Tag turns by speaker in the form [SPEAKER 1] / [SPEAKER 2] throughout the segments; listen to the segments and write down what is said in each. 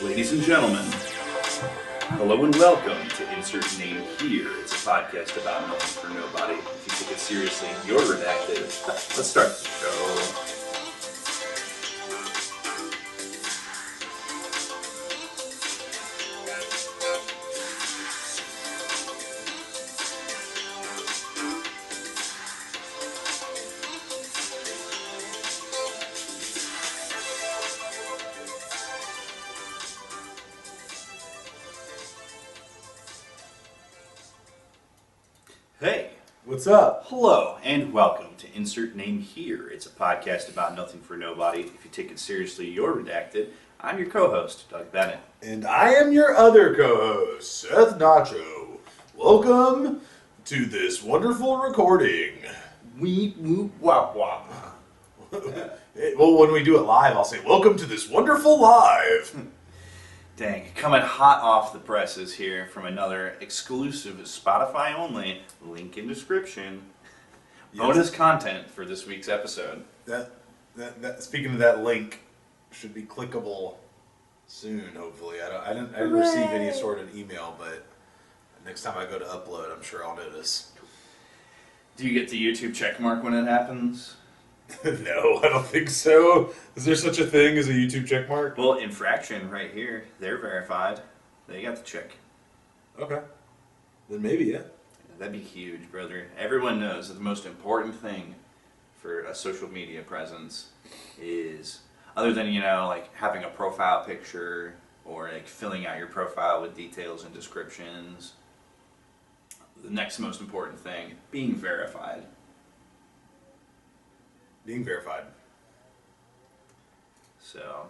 [SPEAKER 1] Ladies and gentlemen, hello and welcome to Insert Name Here. It's a podcast about nothing for nobody. If you take it seriously, you're redacted. Let's start the show. Hey,
[SPEAKER 2] What's up?
[SPEAKER 1] hello, and welcome to Insert Name Here. It's a podcast about nothing for nobody. If you take it seriously, you're redacted. I'm your co-host, Doug Bennett.
[SPEAKER 2] And I am your other co-host, Seth Nacho. Welcome to this wonderful recording.
[SPEAKER 1] Wee woo wop wop.
[SPEAKER 2] Well, when we do it live, I'll say, welcome to this wonderful live.
[SPEAKER 1] Dang, coming hot off the presses here from another exclusive Spotify only, link in description, bonus content for this week's episode.
[SPEAKER 2] Speaking of that link, should be clickable soon, hopefully. I didn't receive any sort of email, but next time I go to upload, I'm sure I'll notice.
[SPEAKER 1] Do you get the YouTube check mark when it happens?
[SPEAKER 2] No, I don't think so. Is there such a thing as a YouTube checkmark?
[SPEAKER 1] Well, infraction right here, they're verified. They got the check.
[SPEAKER 2] Okay. Then maybe, yeah.
[SPEAKER 1] That'd be huge, brother. Everyone knows that the most important thing for a social media presence is, other than, like having a profile picture or like filling out your profile with details and descriptions, the next most important thing, being verified.
[SPEAKER 2] Being verified.
[SPEAKER 1] So,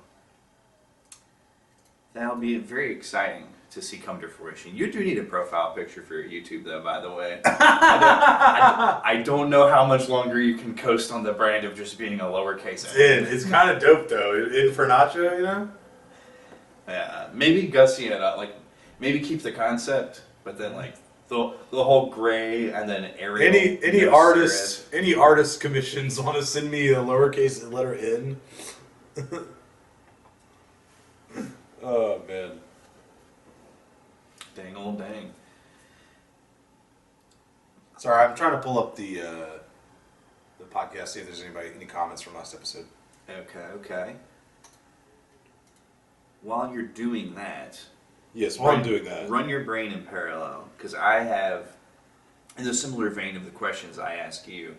[SPEAKER 1] that'll be very exciting to see come to fruition. You do need a profile picture for your YouTube, though, by the way. I don't know how much longer you can coast on the brand of just being a lowercase n.
[SPEAKER 2] It's kind of dope, though. In for Nacho, you know?
[SPEAKER 1] Yeah, maybe gussy it up. Like, maybe keep the concept, but then, like, the whole gray and then Arial.
[SPEAKER 2] Any artist commissions want to send me a lowercase letter N? Oh man.
[SPEAKER 1] Dang old dang.
[SPEAKER 2] Sorry, I'm trying to pull up the podcast, see if there's any comments from last episode.
[SPEAKER 1] Okay. While you're doing that,
[SPEAKER 2] Yes, while I'm doing that.
[SPEAKER 1] run your brain in parallel, because I have, in a similar vein of the questions I ask you,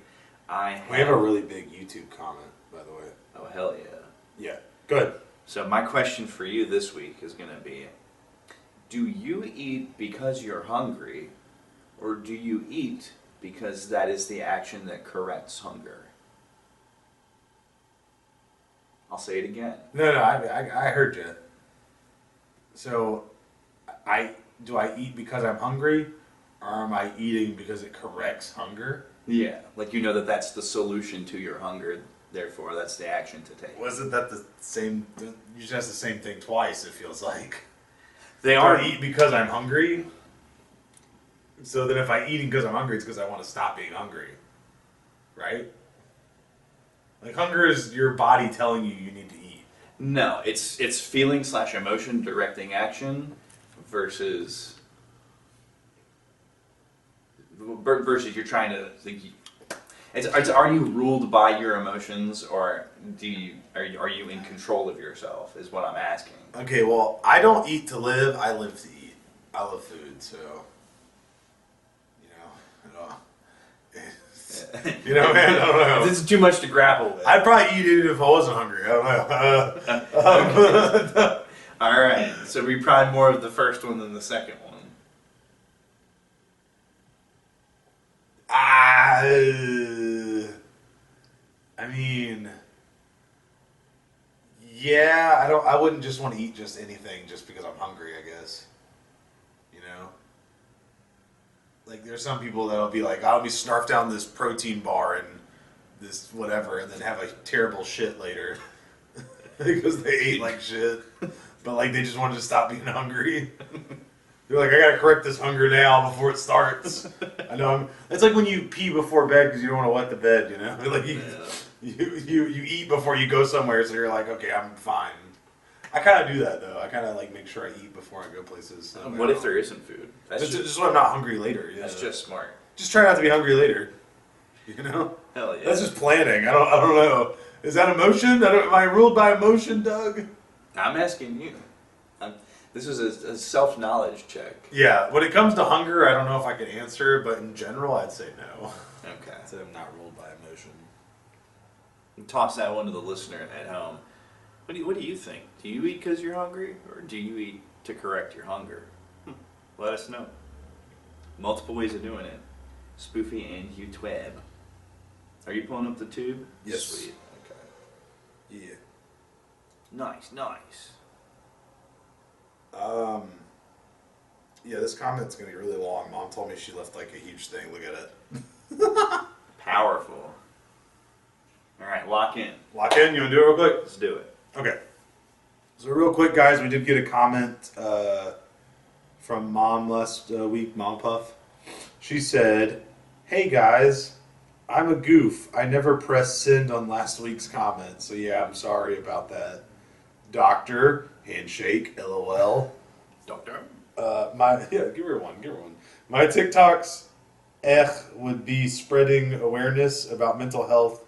[SPEAKER 2] We have a really big YouTube comment, by the way.
[SPEAKER 1] Oh, hell yeah.
[SPEAKER 2] Yeah, go ahead.
[SPEAKER 1] So my question for you this week is going to be, do you eat because you're hungry, or do you eat because that is the action that corrects hunger? I'll say it again.
[SPEAKER 2] No, I heard you. So, do I eat because I'm hungry, or am I eating because it corrects hunger?
[SPEAKER 1] Yeah, like that's the solution to your hunger, therefore that's the action to take.
[SPEAKER 2] Wasn't that the same? You just asked the same thing twice. It feels like
[SPEAKER 1] They
[SPEAKER 2] do
[SPEAKER 1] are.
[SPEAKER 2] I eat because I'm hungry. So then, if I eating because I'm hungry, it's because I want to stop being hungry, right? Like hunger is your body telling you need to eat.
[SPEAKER 1] No, it's feeling / emotion directing action versus you're trying to think. It's are you ruled by your emotions, or are you in control of yourself? Is what I'm asking.
[SPEAKER 2] Okay, well, I don't eat to live. I live to eat. I love food, so man. I don't know.
[SPEAKER 1] This is too much to grapple with.
[SPEAKER 2] I'd probably eat it if I wasn't hungry. I don't know.
[SPEAKER 1] All right, so we probably more of the first one than the second one.
[SPEAKER 2] I mean, yeah. I wouldn't just want to eat just anything just because I'm hungry. I guess. Like there's some people that'll be like, I'll be snarf down this protein bar and this whatever, and then have a terrible shit later because they ate like shit, but like they just wanted to stop being hungry. You're like, I gotta correct this hunger now before it starts. I know. It's like when you pee before bed because you don't want to wet the bed. Like you eat before you go somewhere, so you're like, okay, I'm fine. I kind of do that though. I kind of like make sure I eat before I go places. So
[SPEAKER 1] What if there isn't food? That's
[SPEAKER 2] just so I'm not hungry later.
[SPEAKER 1] that's just smart.
[SPEAKER 2] Just try not to be hungry later. You know?
[SPEAKER 1] Hell yeah.
[SPEAKER 2] That's just planning. I don't know. Is that emotion? Am I ruled by emotion, Doug?
[SPEAKER 1] I'm asking you. This is a self-knowledge check.
[SPEAKER 2] Yeah. When it comes to hunger, I don't know if I can answer, but in general, I'd say no.
[SPEAKER 1] Okay.
[SPEAKER 2] I'd say I'm not ruled by emotion.
[SPEAKER 1] Toss that one to the listener at home. What do you think? Do you eat because you're hungry, or do you eat to correct your hunger? Let us know. Multiple ways of doing it. Spoofy and YouTube. Are you pulling up the tube?
[SPEAKER 2] Yes.
[SPEAKER 1] Sweet. Okay.
[SPEAKER 2] Yeah.
[SPEAKER 1] Nice.
[SPEAKER 2] Yeah, this comment's gonna be really long. Mom told me she left like a huge thing. Look at it.
[SPEAKER 1] Powerful. All right, lock in.
[SPEAKER 2] Lock in. You wanna do it real quick?
[SPEAKER 1] Let's do it.
[SPEAKER 2] Okay. So real quick, guys, we did get a comment from Mom last week, Mom Puff. She said, "Hey guys, I'm a goof. I never pressed send on last week's comment, so yeah, I'm sorry about that. Doctor, handshake, LOL.
[SPEAKER 1] Doctor.
[SPEAKER 2] Give her one. My TikToks, would be spreading awareness about mental health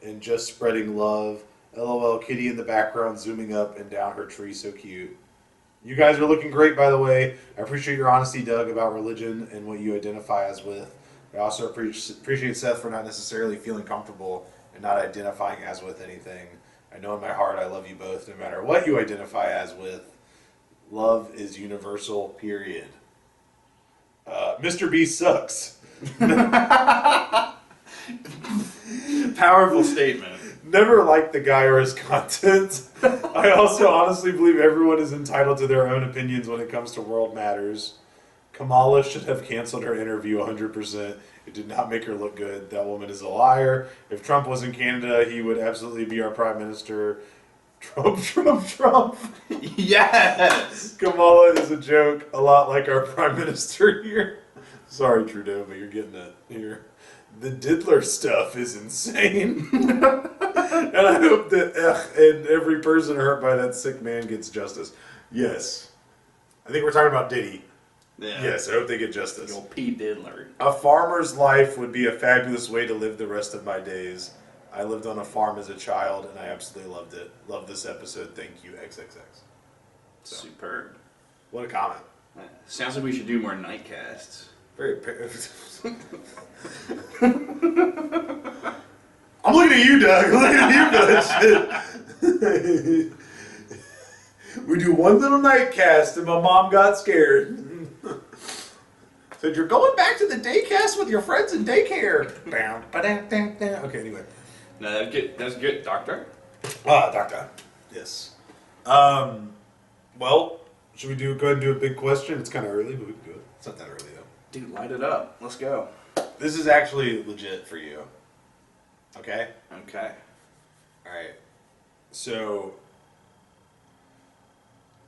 [SPEAKER 2] and just spreading love. LOL, kitty in the background zooming up and down her tree, so cute. You guys are looking great, by the way. I appreciate your honesty, Doug, about religion and what you identify as with. I also appreciate Seth for not necessarily feeling comfortable and not identifying as with anything. I know in my heart I love you both, no matter what you identify as with. Love is universal, period. Mr. B sucks.
[SPEAKER 1] Powerful statement.
[SPEAKER 2] Never liked the guy or his content. I also honestly believe everyone is entitled to their own opinions when it comes to world matters. Kamala should have canceled her interview 100%. It did not make her look good. That woman is a liar. If Trump was in Canada, he would absolutely be our prime minister. Trump.
[SPEAKER 1] Yes.
[SPEAKER 2] Kamala is a joke, a lot like our prime minister here. Sorry, Trudeau, but you're getting it here. The diddler stuff is insane. And I hope that and every person hurt by that sick man gets justice. Yes. I think we're talking about Diddy.
[SPEAKER 1] Yeah.
[SPEAKER 2] Yes, I hope they get justice.
[SPEAKER 1] You'll P. Diddler.
[SPEAKER 2] A farmer's life would be a fabulous way to live the rest of my days. I lived on a farm as a child, and I absolutely loved it. Love this episode. Thank you, XXX. So,
[SPEAKER 1] Superb.
[SPEAKER 2] what a comment.
[SPEAKER 1] Sounds like we should do more nightcasts.
[SPEAKER 2] Very. I'm looking at you, Doug. I'm looking at you for that shit. We do one little nightcast, and my mom got scared. Said, you're going back to the daycast with your friends in daycare. Okay, anyway.
[SPEAKER 1] No, that's good. That's good, Doctor.
[SPEAKER 2] Doctor. Yes. Well, should we go ahead and do a big question? It's kind of early, but we can do it. It's not that early, though.
[SPEAKER 1] Dude, light it up. Let's go.
[SPEAKER 2] This is actually legit for you. Okay?
[SPEAKER 1] Okay.
[SPEAKER 2] Alright. So,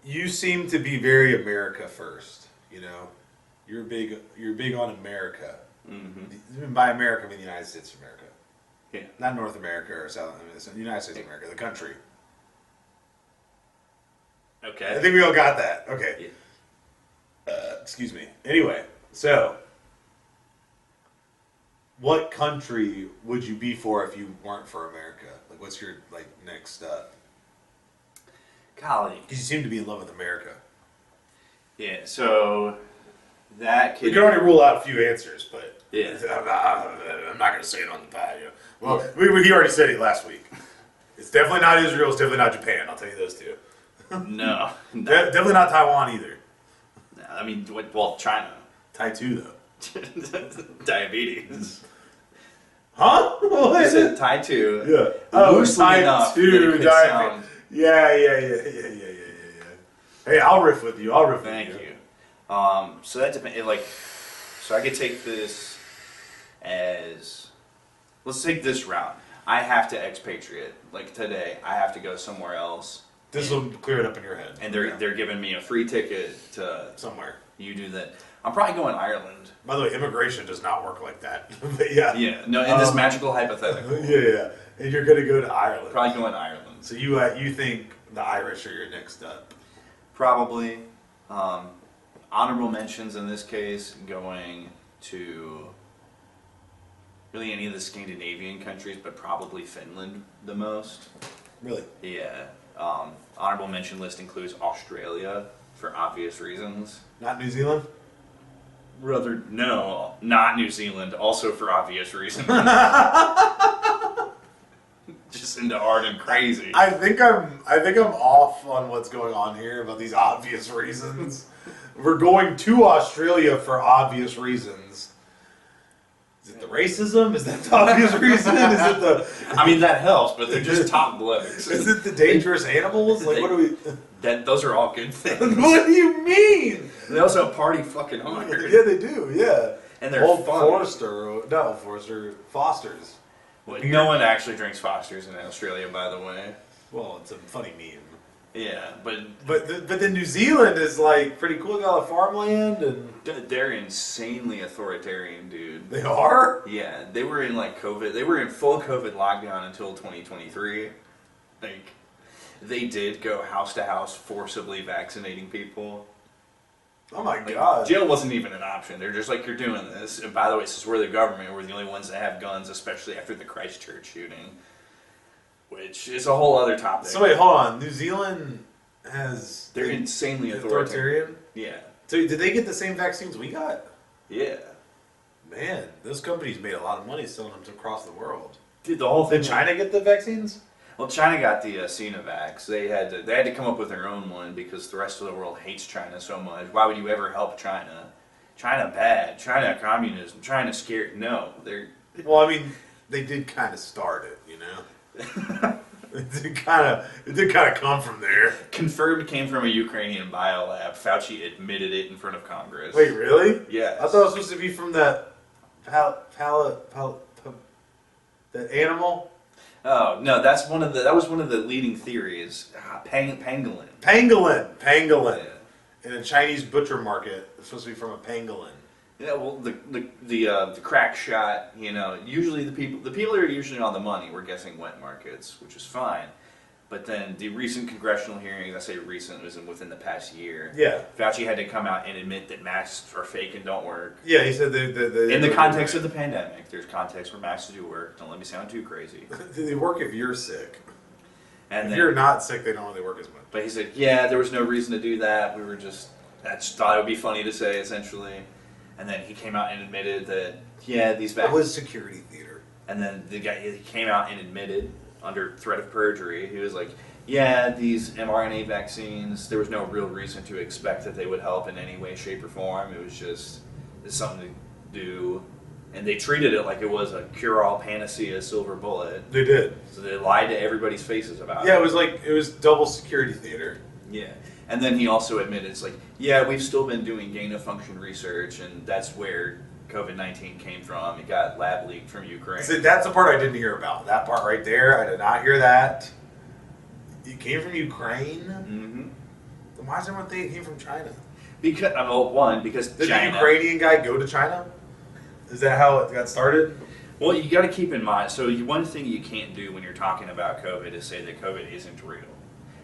[SPEAKER 2] you seem to be very America first, you know? You're big on America.
[SPEAKER 1] Mm-hmm.
[SPEAKER 2] By America, I mean the United States of America.
[SPEAKER 1] Yeah.
[SPEAKER 2] Not North America or South, I mean the United States of America, the country.
[SPEAKER 1] Okay.
[SPEAKER 2] I think we all got that. Okay.
[SPEAKER 1] Yeah.
[SPEAKER 2] Excuse me. Anyway, so what country would you be for if you weren't for America? Like, what's your next step?
[SPEAKER 1] Golly.
[SPEAKER 2] Because you seem to be in love with America.
[SPEAKER 1] Yeah. So that
[SPEAKER 2] We
[SPEAKER 1] kid.
[SPEAKER 2] can already rule out a few answers, but
[SPEAKER 1] Yeah.
[SPEAKER 2] I'm not going to say it on the pod. You know? Well, he already said it last week. It's definitely not Israel. It's definitely not Japan. I'll tell you those two.
[SPEAKER 1] No.
[SPEAKER 2] Definitely not Taiwan either.
[SPEAKER 1] No, I mean, well, China.
[SPEAKER 2] Tai-2 though.
[SPEAKER 1] Diabetes.
[SPEAKER 2] Huh? What?
[SPEAKER 1] You said Tai 2.
[SPEAKER 2] Yeah.
[SPEAKER 1] Loosely enough that it could sound.
[SPEAKER 2] Yeah. Hey, I'll riff with you.
[SPEAKER 1] Thank you. So that depends. So I could take this as, let's take this route. I have to expatriate. Like today, I have to go somewhere else.
[SPEAKER 2] This will clear it up in your head.
[SPEAKER 1] And they're giving me a free ticket to
[SPEAKER 2] somewhere.
[SPEAKER 1] You do that. I'm probably going Ireland.
[SPEAKER 2] By the way, immigration does not work like that. But yeah.
[SPEAKER 1] Yeah. No, in this magical hypothetical.
[SPEAKER 2] Yeah. And you're gonna go to Ireland.
[SPEAKER 1] Probably going Ireland.
[SPEAKER 2] So you think The Irish are your next up.
[SPEAKER 1] Probably. Honorable mentions in this case going to really any of the Scandinavian countries, but probably Finland the most.
[SPEAKER 2] Really?
[SPEAKER 1] Yeah. Honorable mention list includes Australia for obvious reasons.
[SPEAKER 2] Not New Zealand?
[SPEAKER 1] Rather, no, not New Zealand, also for obvious reasons. Just into art and crazy.
[SPEAKER 2] I think I'm off on what's going on here about these obvious reasons. We're going to Australia for obvious reasons. Is it the racism? Is that the obvious reason? Is it the?
[SPEAKER 1] I mean that helps, but they're just top blokes.
[SPEAKER 2] Is it the dangerous animals? Like what do we?
[SPEAKER 1] Those are all good things.
[SPEAKER 2] What do you mean?
[SPEAKER 1] They also party fucking hard.
[SPEAKER 2] Yeah, they do. Yeah.
[SPEAKER 1] And they're
[SPEAKER 2] Old
[SPEAKER 1] funny.
[SPEAKER 2] Foster's.
[SPEAKER 1] Well, no one actually drinks Foster's in Australia, by the way.
[SPEAKER 2] Well, it's a funny meme.
[SPEAKER 1] Yeah, but
[SPEAKER 2] then New Zealand is like pretty cool. They got all the farmland and
[SPEAKER 1] they're insanely authoritarian, dude.
[SPEAKER 2] they are.
[SPEAKER 1] Yeah, they were in like COVID. They were in full COVID lockdown until 2023. Like, they did go house to house forcibly vaccinating people.
[SPEAKER 2] Oh my
[SPEAKER 1] Like,
[SPEAKER 2] god.
[SPEAKER 1] jail wasn't even an option. They're just like, you're doing this. And by the way, since we're the government, we're the only ones that have guns, especially after the Christchurch shooting, which is a whole other topic.
[SPEAKER 2] So wait, hold on. New Zealand has
[SPEAKER 1] They're insanely authoritarian.
[SPEAKER 2] authoritarian.
[SPEAKER 1] Yeah.
[SPEAKER 2] So did they get the same vaccines we got?
[SPEAKER 1] Yeah.
[SPEAKER 2] Man, those companies made a lot of money selling them across the world.
[SPEAKER 1] Dude, the whole thing.
[SPEAKER 2] Did China get the vaccines?
[SPEAKER 1] Well, China got the Sinovacs. They had to come up with their own one because the rest of the world hates China so much. Why would you ever help China? China bad. China communism. China scared. No, they're.
[SPEAKER 2] Well, I mean, they did kind of start it, you know. It did kind of come from there.
[SPEAKER 1] Confirmed came from a Ukrainian biolab. Fauci admitted it in front of Congress.
[SPEAKER 2] Wait, really?
[SPEAKER 1] Yeah.
[SPEAKER 2] I thought it was supposed to be from that that animal.
[SPEAKER 1] Oh no, that was one of the leading theories. Pangolin.
[SPEAKER 2] Pangolin.
[SPEAKER 1] Yeah.
[SPEAKER 2] In a Chinese butcher market, it's supposed to be from a pangolin.
[SPEAKER 1] Yeah, well, the crack shot. You know, usually the people that are usually on the money were guessing wet markets, which is fine. But then the recent congressional hearings, I say recent, was within the past year.
[SPEAKER 2] Yeah.
[SPEAKER 1] Fauci had to come out and admit that masks are fake and don't work.
[SPEAKER 2] Yeah, he said
[SPEAKER 1] In the context of the pandemic, there's context where masks do work. Don't let me sound too crazy.
[SPEAKER 2] they work if you're sick.
[SPEAKER 1] And
[SPEAKER 2] If
[SPEAKER 1] then,
[SPEAKER 2] you're not sick, they don't really work as much.
[SPEAKER 1] but he said, yeah, there was no reason to do that. I just thought it would be funny to say, essentially. And then he came out and admitted that, yeah, these
[SPEAKER 2] It
[SPEAKER 1] vaccines.
[SPEAKER 2] was security theater.
[SPEAKER 1] And then he came out and admitted, under threat of perjury, he was like, yeah, these mRNA vaccines, there was no real reason to expect that they would help in any way, shape, or form. It was just something to do. And they treated it like it was a cure-all panacea silver bullet.
[SPEAKER 2] They did.
[SPEAKER 1] So they lied to everybody's faces about it.
[SPEAKER 2] Yeah, it was double security theater.
[SPEAKER 1] Yeah. And then he also admitted, it's like, yeah, we've still been doing gain-of-function research, and that's where COVID-19 came from. It got lab leaked from Ukraine.
[SPEAKER 2] See, that's the part I didn't hear about. That part right there, I did not hear that. It came from Ukraine?
[SPEAKER 1] Mm-hmm.
[SPEAKER 2] Then why does everyone think it came from China?
[SPEAKER 1] Because, because
[SPEAKER 2] Did
[SPEAKER 1] China.
[SPEAKER 2] the Ukrainian guy go to China? Is that how it got started?
[SPEAKER 1] Well, you got to keep in mind, so one thing you can't do when you're talking about COVID is say that COVID isn't real.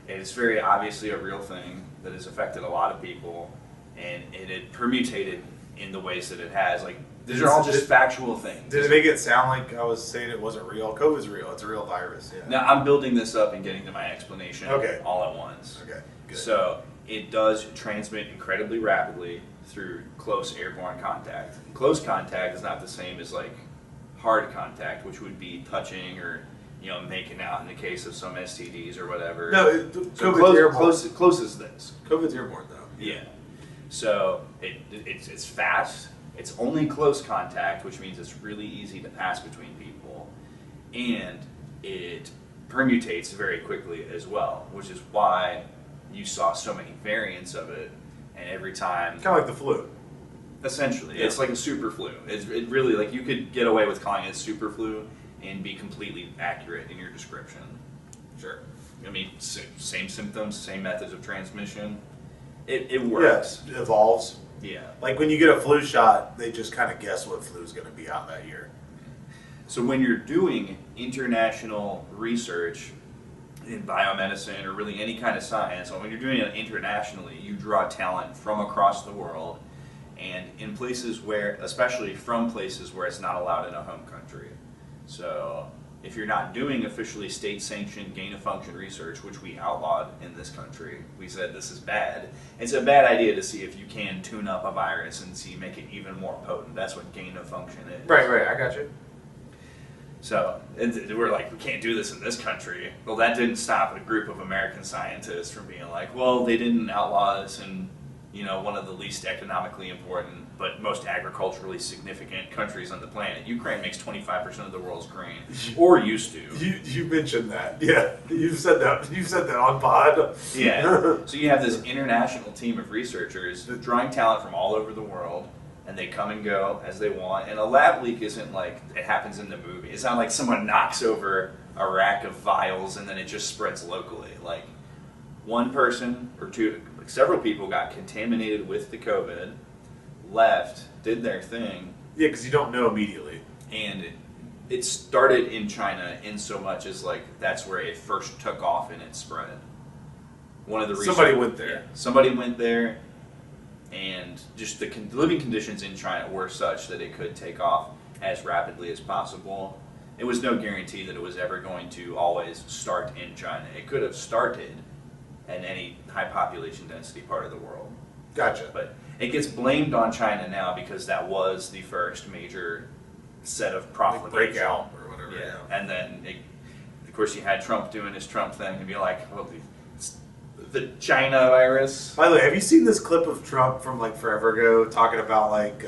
[SPEAKER 1] It's very obviously a real thing that has affected a lot of people, and it had permutated in the ways that it has. Like, these are all just factual things.
[SPEAKER 2] Did it make it sound like I was saying it wasn't real? COVID's real. It's a real virus. Yeah.
[SPEAKER 1] Now, I'm building this up and getting to my explanation
[SPEAKER 2] Okay.
[SPEAKER 1] all at once.
[SPEAKER 2] Okay. Good.
[SPEAKER 1] So, it does transmit incredibly rapidly through close airborne contact. Close contact is not the same as like hard contact, which would be touching or making out in the case of some STDs or whatever.
[SPEAKER 2] No,
[SPEAKER 1] So
[SPEAKER 2] COVID's airborne.
[SPEAKER 1] close as this.
[SPEAKER 2] COVID's airborne though.
[SPEAKER 1] Yeah. So it's fast. It's only close contact, which means it's really easy to pass between people, and it permutates very quickly as well, which is why you saw so many variants of it, and every time.
[SPEAKER 2] Kind of like the flu.
[SPEAKER 1] Essentially,
[SPEAKER 2] Yeah.
[SPEAKER 1] it's like a super flu. It really, like, you could get away with calling it super flu and be completely accurate in your description.
[SPEAKER 2] Sure.
[SPEAKER 1] I mean, same symptoms, same methods of transmission. It works.
[SPEAKER 2] Yes, it evolves.
[SPEAKER 1] Yeah.
[SPEAKER 2] Like when you get a flu shot, they just kind of guess what flu is going to be out that year.
[SPEAKER 1] So when you're doing international research, in biomedicine or really any kind of science, when you're doing it internationally, you draw talent from across the world, and in places where, especially from places where it's not allowed in a home country. So if you're not doing officially state-sanctioned gain-of-function research, which we outlawed in this country, we said this is bad. It's a bad idea to see if you can tune up a virus and make it even more potent. That's what gain-of-function is.
[SPEAKER 2] Right, I got you.
[SPEAKER 1] So we're like, we can't do this in this country. Well, that didn't stop a group of American scientists from being like, well, they didn't outlaw this in, one of the least economically important but most agriculturally significant countries on the planet. Ukraine makes 25% of the world's grain, or used to.
[SPEAKER 2] You mentioned that, yeah. You've said that on pod.
[SPEAKER 1] Yeah. So you have this international team of researchers drawing talent from all over the world, and they come and go as they want. And a lab leak isn't like it happens in the movie. It's not like someone knocks over a rack of vials and then it just spreads locally. Like one person or two, like several people got contaminated with the COVID, left, did their thing.
[SPEAKER 2] Yeah, because you don't know immediately.
[SPEAKER 1] And it started in China in so much as like that's where it first took off and it spread. One of the reasons
[SPEAKER 2] somebody went there.
[SPEAKER 1] Somebody went there. And just the living conditions in China were such that it could take off as rapidly as possible. It was no guarantee that it was ever going to always start in China. It could have started in any high population density part of the world.
[SPEAKER 2] Gotcha.
[SPEAKER 1] But it gets blamed on China now because that was the first major set of propagation.
[SPEAKER 2] Like breakout or whatever.
[SPEAKER 1] Yeah. And then, of course, you had Trump doing his Trump thing and be like, well, the China virus.
[SPEAKER 2] By the way, have you seen this clip of Trump from like forever ago talking about like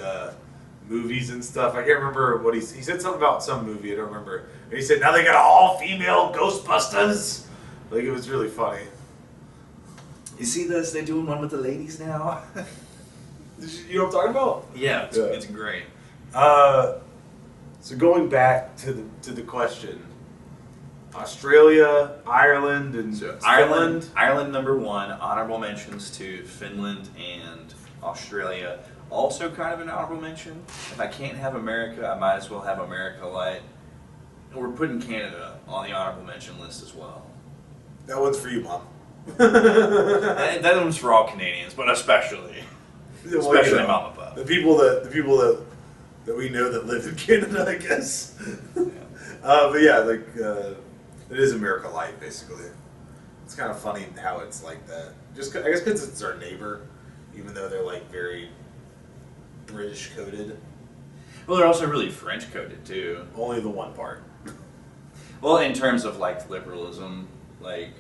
[SPEAKER 2] movies and stuff? I can't remember what he said something about some movie. I don't remember. And he said now they got all-female Ghostbusters. Like it was really funny.
[SPEAKER 1] You see this? They're doing one with the ladies now.
[SPEAKER 2] You know what I'm talking about?
[SPEAKER 1] Yeah, it's great.
[SPEAKER 2] So going back to the question. Australia, Ireland, and Finland.
[SPEAKER 1] Ireland number one. Honorable mentions to Finland and Australia. Also kind of an honorable mention. If I can't have America, I might as well have America Light. And we're putting Canada on the honorable mention list as well.
[SPEAKER 2] That one's for you, Mom.
[SPEAKER 1] that one's for all Canadians, but especially Mom and Pop.
[SPEAKER 2] The people that we know that live in Canada, I guess. Yeah. But yeah, like. It is America Light, basically. It's kind of funny how it's like that. Just, I guess, because it's our neighbor, even though they're like very British coded.
[SPEAKER 1] Well, they're also really French coded too.
[SPEAKER 2] Only the one part.
[SPEAKER 1] Well, in terms of like liberalism, like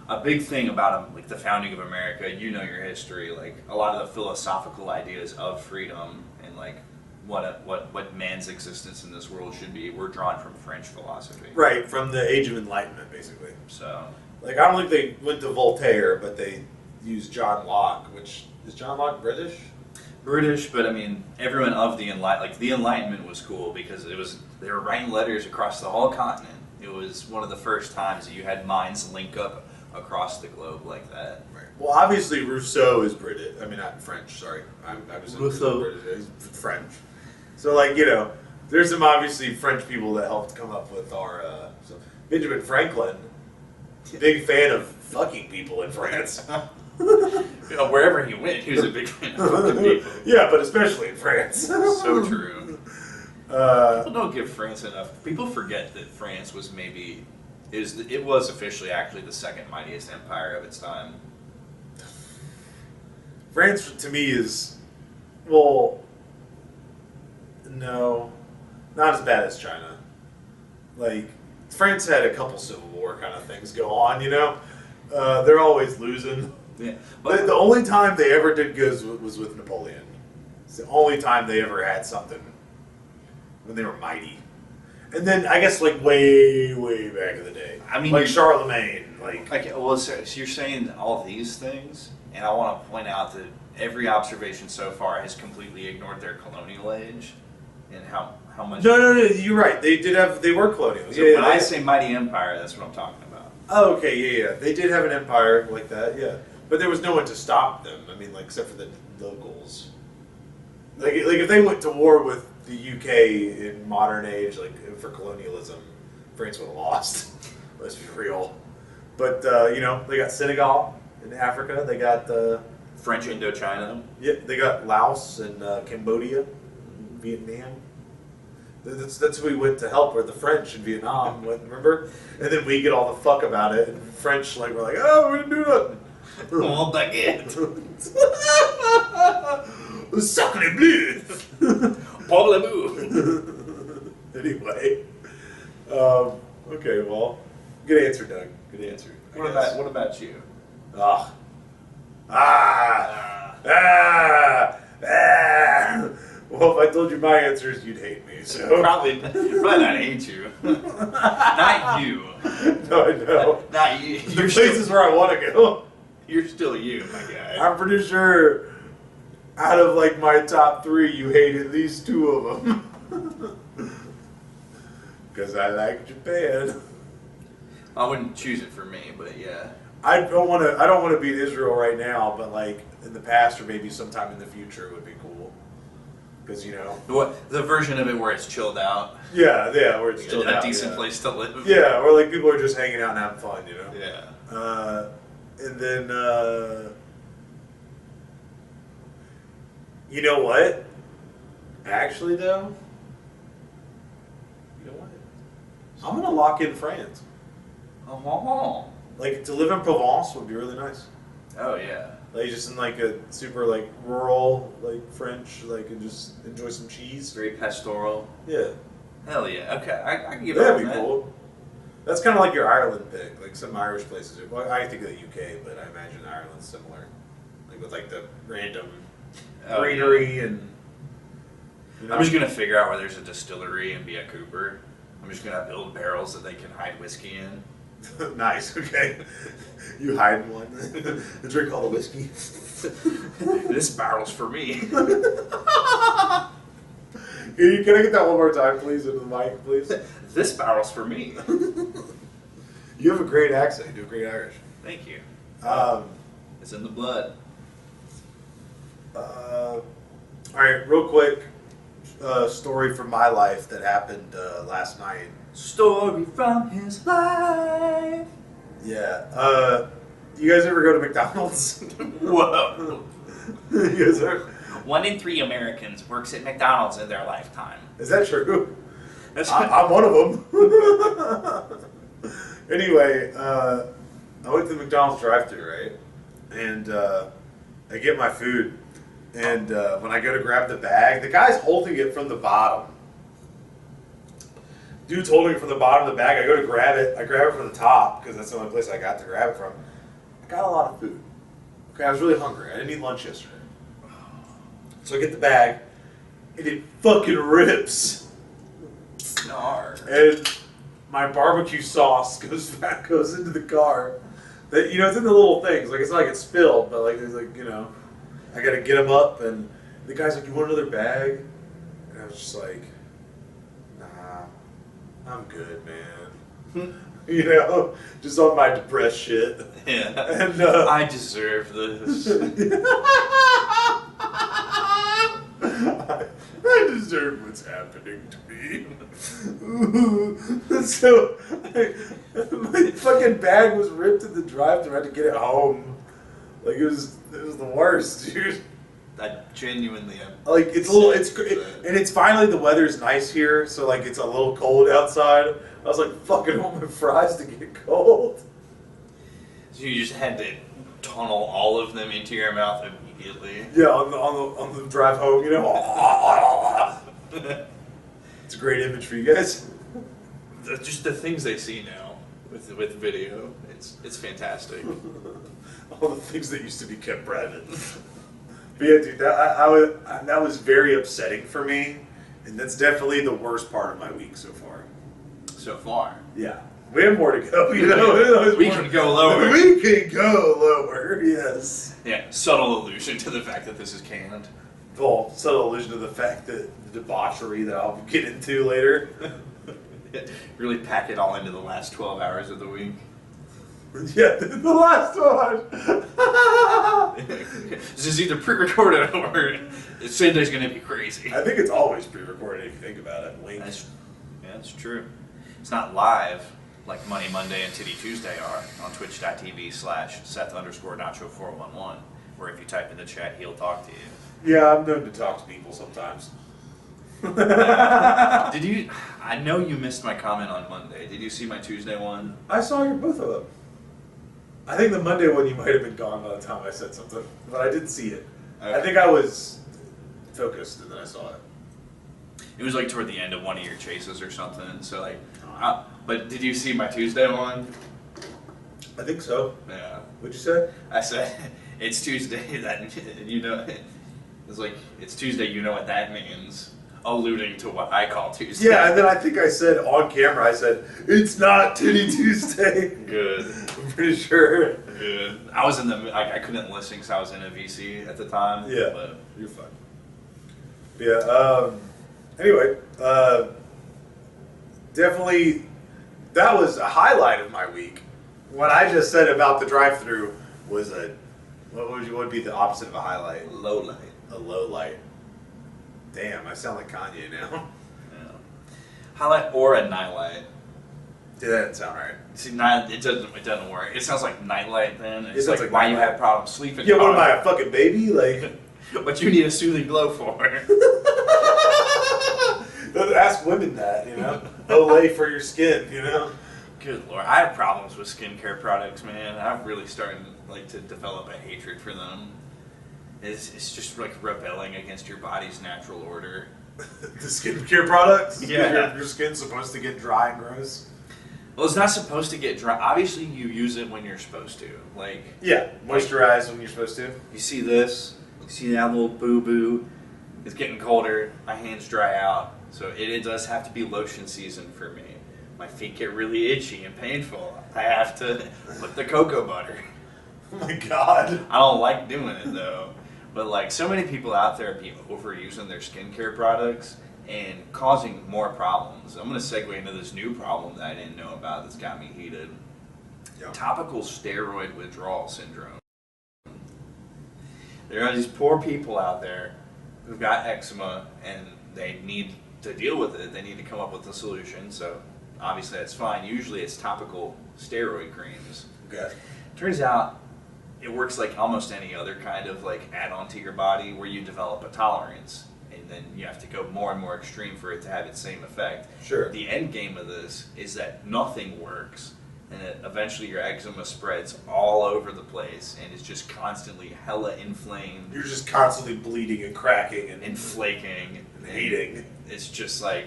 [SPEAKER 1] a big thing about like the founding of America. You know your history. Like a lot of the philosophical ideas of freedom and like what man's existence in this world should be were drawn from French philosophy.
[SPEAKER 2] Right, from the Age of Enlightenment, basically.
[SPEAKER 1] So,
[SPEAKER 2] like, I don't think they went to Voltaire, but they used John Locke, which is John Locke British?
[SPEAKER 1] British, but I mean, everyone of the Enlightenment was cool because they were writing letters across the whole continent. It was one of the first times that you had minds link up across the globe like that.
[SPEAKER 2] Right. Well, obviously Rousseau is British. I mean, not French. Sorry, I was
[SPEAKER 1] Rousseau.
[SPEAKER 2] British. He's French. So, like, there's some obviously French people that helped come up with our. So Benjamin Franklin, big fan of fucking people in France.
[SPEAKER 1] Wherever he went, he was a big fan of fucking people.
[SPEAKER 2] Yeah, but especially in France.
[SPEAKER 1] So true. People don't give France enough. People forget that France was it was officially actually the second mightiest empire of its time.
[SPEAKER 2] France, to me, is, well, no, not as bad as China. Like, France had a couple Civil War kind of things go on, They're always losing.
[SPEAKER 1] Yeah,
[SPEAKER 2] but the only time they ever did good was with Napoleon. It's the only time they ever had something when they were mighty. And then I guess like way, way back in the day.
[SPEAKER 1] I mean,
[SPEAKER 2] like Charlemagne.
[SPEAKER 1] So you're saying all these things, and I want to point out that every observation so far has completely ignored their colonial age and how much.
[SPEAKER 2] No, you're right. They were colonial.
[SPEAKER 1] So when I say mighty empire, that's what I'm talking about.
[SPEAKER 2] Oh, okay, yeah. They did have an empire like that, yeah. But there was no one to stop them. I mean, like, except for the locals. Like if they went to war with the UK in modern age, like for colonialism, France would have lost. Let's be real. But they got Senegal in Africa. They got
[SPEAKER 1] French Indochina.
[SPEAKER 2] yeah, they got Laos and Cambodia, Vietnam. That's who we went to help. Were the French in Vietnam? Remember? And then we get all the fuck about it. And French we're like, oh, we didn't do nothing.
[SPEAKER 1] Oh, baguette.
[SPEAKER 2] Sacre bleu.
[SPEAKER 1] Parlez-vous.
[SPEAKER 2] Anyway, okay, well, good answer, Doug. Good answer.
[SPEAKER 1] What about you?
[SPEAKER 2] Ah, ah, ah, ah. Well, if I told you my answers, you'd hate me. So
[SPEAKER 1] Probably not hate you. Not you.
[SPEAKER 2] no, I know.
[SPEAKER 1] Not you.
[SPEAKER 2] The places where I want to go.
[SPEAKER 1] You're still you, my guy.
[SPEAKER 2] I'm pretty sure out of my top 3, you hate at least 2 of them. Because I like Japan.
[SPEAKER 1] I wouldn't choose it for me, but yeah.
[SPEAKER 2] I don't want to beat Israel right now, but in the past or maybe sometime in the future would be cool. Because
[SPEAKER 1] What the version of it where it's chilled out?
[SPEAKER 2] yeah, where it's still
[SPEAKER 1] a decent place to live.
[SPEAKER 2] Yeah, where people are just hanging out and having fun,
[SPEAKER 1] Yeah.
[SPEAKER 2] And then you know what? Actually, though, you know what? I'm gonna lock in France.
[SPEAKER 1] Oh.
[SPEAKER 2] To live in Provence would be really nice.
[SPEAKER 1] Oh yeah.
[SPEAKER 2] Just in a super rural French and just enjoy some cheese.
[SPEAKER 1] Very pastoral.
[SPEAKER 2] Yeah,
[SPEAKER 1] Hell yeah. Okay, I can give it
[SPEAKER 2] that'd be
[SPEAKER 1] that.
[SPEAKER 2] cool. That's kind of like your Ireland pick. Some Irish places. Well, I think of the UK, but I imagine Ireland's similar. With the random greenery and.
[SPEAKER 1] I'm just gonna figure out where there's a distillery and be a cooper. I'm just gonna build barrels that they can hide whiskey in.
[SPEAKER 2] Nice. Okay. You hide in one and drink all the whiskey.
[SPEAKER 1] This barrel's for me.
[SPEAKER 2] Can I get that one more time, please, into the mic, please?
[SPEAKER 1] This barrel's for me.
[SPEAKER 2] You have a great accent. You do great Irish.
[SPEAKER 1] Thank you.
[SPEAKER 2] Um,
[SPEAKER 1] It's in the blood.
[SPEAKER 2] all right, real quick story from my life that happened last night.
[SPEAKER 1] Story from his life.
[SPEAKER 2] Yeah. You guys ever go to McDonald's?
[SPEAKER 1] Whoa.
[SPEAKER 2] You guys ever?
[SPEAKER 1] 1 in 3 Americans works at McDonald's in their lifetime.
[SPEAKER 2] Is that true?
[SPEAKER 1] That's
[SPEAKER 2] I'm one of them. Anyway, I went to the McDonald's drive-thru, right? And I get my food. And when I go to grab the bag, the guy's holding it from the bottom. Dude's holding it from the bottom of the bag. I go to grab it. I grab it from the top because that's the only place I got to grab it from. I got a lot of food. Okay, I was really hungry. I didn't eat lunch yesterday. So I get the bag, and it fucking rips. And my barbecue sauce goes into the car. That it's in the little things. It's not like it's spilled, but there's I gotta get them up, and the guy's like, "You want another bag?" And I was just like, "Nah, I'm good, man." Just on my depressed shit.
[SPEAKER 1] Yeah.
[SPEAKER 2] And
[SPEAKER 1] I deserve this.
[SPEAKER 2] I deserve what's happening to me. So my fucking bag was ripped in the drive-thru. I had to get it home. It was the worst, dude.
[SPEAKER 1] I genuinely am.
[SPEAKER 2] It's a little, and it's finally the weather's nice here, so it's a little cold outside. I was fucking want my fries to get cold.
[SPEAKER 1] So you just had to tunnel all of them into your mouth immediately.
[SPEAKER 2] Yeah, on the drive home, It's a great image for you guys.
[SPEAKER 1] Just the things they see now with video, it's fantastic.
[SPEAKER 2] All the things that used to be kept private. But yeah, dude, that was very upsetting for me, and that's definitely the worst part of my week so far.
[SPEAKER 1] So far,
[SPEAKER 2] yeah, we have more to go.
[SPEAKER 1] We can go lower.
[SPEAKER 2] We can go lower. Yes.
[SPEAKER 1] Yeah, subtle allusion to the fact that this is canned.
[SPEAKER 2] Well, subtle allusion to the fact that the debauchery that I'll get into later.
[SPEAKER 1] Really pack it all into the last 12 hours of the week.
[SPEAKER 2] Yeah, the last one.
[SPEAKER 1] This is either pre-recorded or Sunday's going to be crazy.
[SPEAKER 2] I think it's always pre-recorded if you think about it. Wink.
[SPEAKER 1] That's true. It's not live. like Money Monday and Titty Tuesday are on twitch.tv/Seth_Nacho411, where if you type in the chat, he'll talk to you.
[SPEAKER 2] Yeah, I'm known to talk to people sometimes.
[SPEAKER 1] Did you? I know you missed my comment on Monday. Did you see my Tuesday one?
[SPEAKER 2] I saw both of them. I think the Monday one you might have been gone by the time I said something, but I did see it.
[SPEAKER 1] Okay.
[SPEAKER 2] I think I was focused and then I saw it.
[SPEAKER 1] It was like toward the end of one of your chases or something. So like, but did you see my Tuesday one?
[SPEAKER 2] I think so.
[SPEAKER 1] Yeah.
[SPEAKER 2] What'd you say?
[SPEAKER 1] I said it's Tuesday. That you know, it's like it's Tuesday. You know what that means? Alluding to what I call Tuesday.
[SPEAKER 2] Yeah, and then I think I said on camera, I said, it's not Titty Tuesday.
[SPEAKER 1] Good.
[SPEAKER 2] I'm pretty sure.
[SPEAKER 1] Good. I was in the, I couldn't listen because I was in a VC at the time.
[SPEAKER 2] Yeah,
[SPEAKER 1] but
[SPEAKER 2] you're fine. Yeah, anyway, definitely, that was a highlight of my week. What I just said about the drive-thru was what would be the opposite of a highlight?
[SPEAKER 1] low light.
[SPEAKER 2] A low light. Damn, I sound like Kanye now.
[SPEAKER 1] Yeah. Highlight or a nightlight.
[SPEAKER 2] Yeah, that didn't sound right.
[SPEAKER 1] See, it doesn't work. It sounds like nightlight then. It's
[SPEAKER 2] sounds
[SPEAKER 1] like
[SPEAKER 2] like
[SPEAKER 1] why you
[SPEAKER 2] nightlight.
[SPEAKER 1] have problems sleeping.
[SPEAKER 2] Yeah, what am I, a fucking baby? Like,
[SPEAKER 1] What you need a soothing glow for.
[SPEAKER 2] ask women that, you know? Olay for your skin, you know?
[SPEAKER 1] Good lord, I have problems with skincare products, man. I'm really starting to develop a hatred for them. It's just like rebelling against your body's natural order.
[SPEAKER 2] The skincare products?
[SPEAKER 1] Yeah.
[SPEAKER 2] Your skin's supposed to get dry and gross?
[SPEAKER 1] Well, it's not supposed to get dry. Obviously, you use it when you're supposed to. Like,
[SPEAKER 2] Yeah, moisturize when you're supposed to.
[SPEAKER 1] you see this, you see that little boo-boo. It's getting colder. My hands dry out. So it does have to be lotion season for me. My feet get really itchy and painful. I have to put the cocoa butter.
[SPEAKER 2] Oh my god.
[SPEAKER 1] I don't like doing it though. But like so many people out there be overusing their skincare products and causing more problems. I'm going to segue into this new problem that I didn't know about that's got me heated.
[SPEAKER 2] Yeah.
[SPEAKER 1] Topical steroid withdrawal syndrome. There are these poor people out there who've got eczema and they need to deal with it. They need to come up with a solution. So obviously that's fine. Usually it's topical steroid creams.
[SPEAKER 2] Okay.
[SPEAKER 1] Turns out it works like almost any other kind of like add-on to your body where you develop a tolerance and then you have to go more and more extreme for it to have its same effect.
[SPEAKER 2] Sure.
[SPEAKER 1] The end game of this is that nothing works and that eventually your eczema spreads all over the place and is just constantly hella inflamed.
[SPEAKER 2] You're just constantly bleeding and cracking
[SPEAKER 1] and flaking
[SPEAKER 2] and hating.
[SPEAKER 1] It's just like,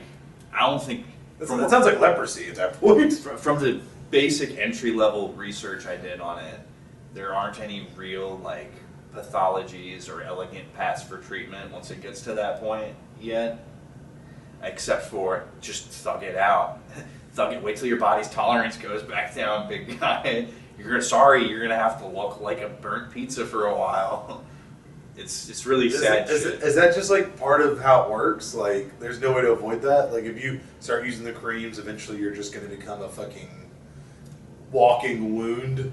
[SPEAKER 1] I don't think...
[SPEAKER 2] That sounds like leprosy at that point.
[SPEAKER 1] From the basic entry-level research I did on it, there aren't any real like pathologies or elegant paths for treatment once it gets to that point yet, except for just thug it out. Thug it. Wait till your body's tolerance goes back down, big guy. You're gonna have to look like a burnt pizza for a while. It's really sad shit.
[SPEAKER 2] Is that just like part of how it works? Like, there's no way to avoid that? Like, if you start using the creams, eventually you're just going to become a fucking walking wound?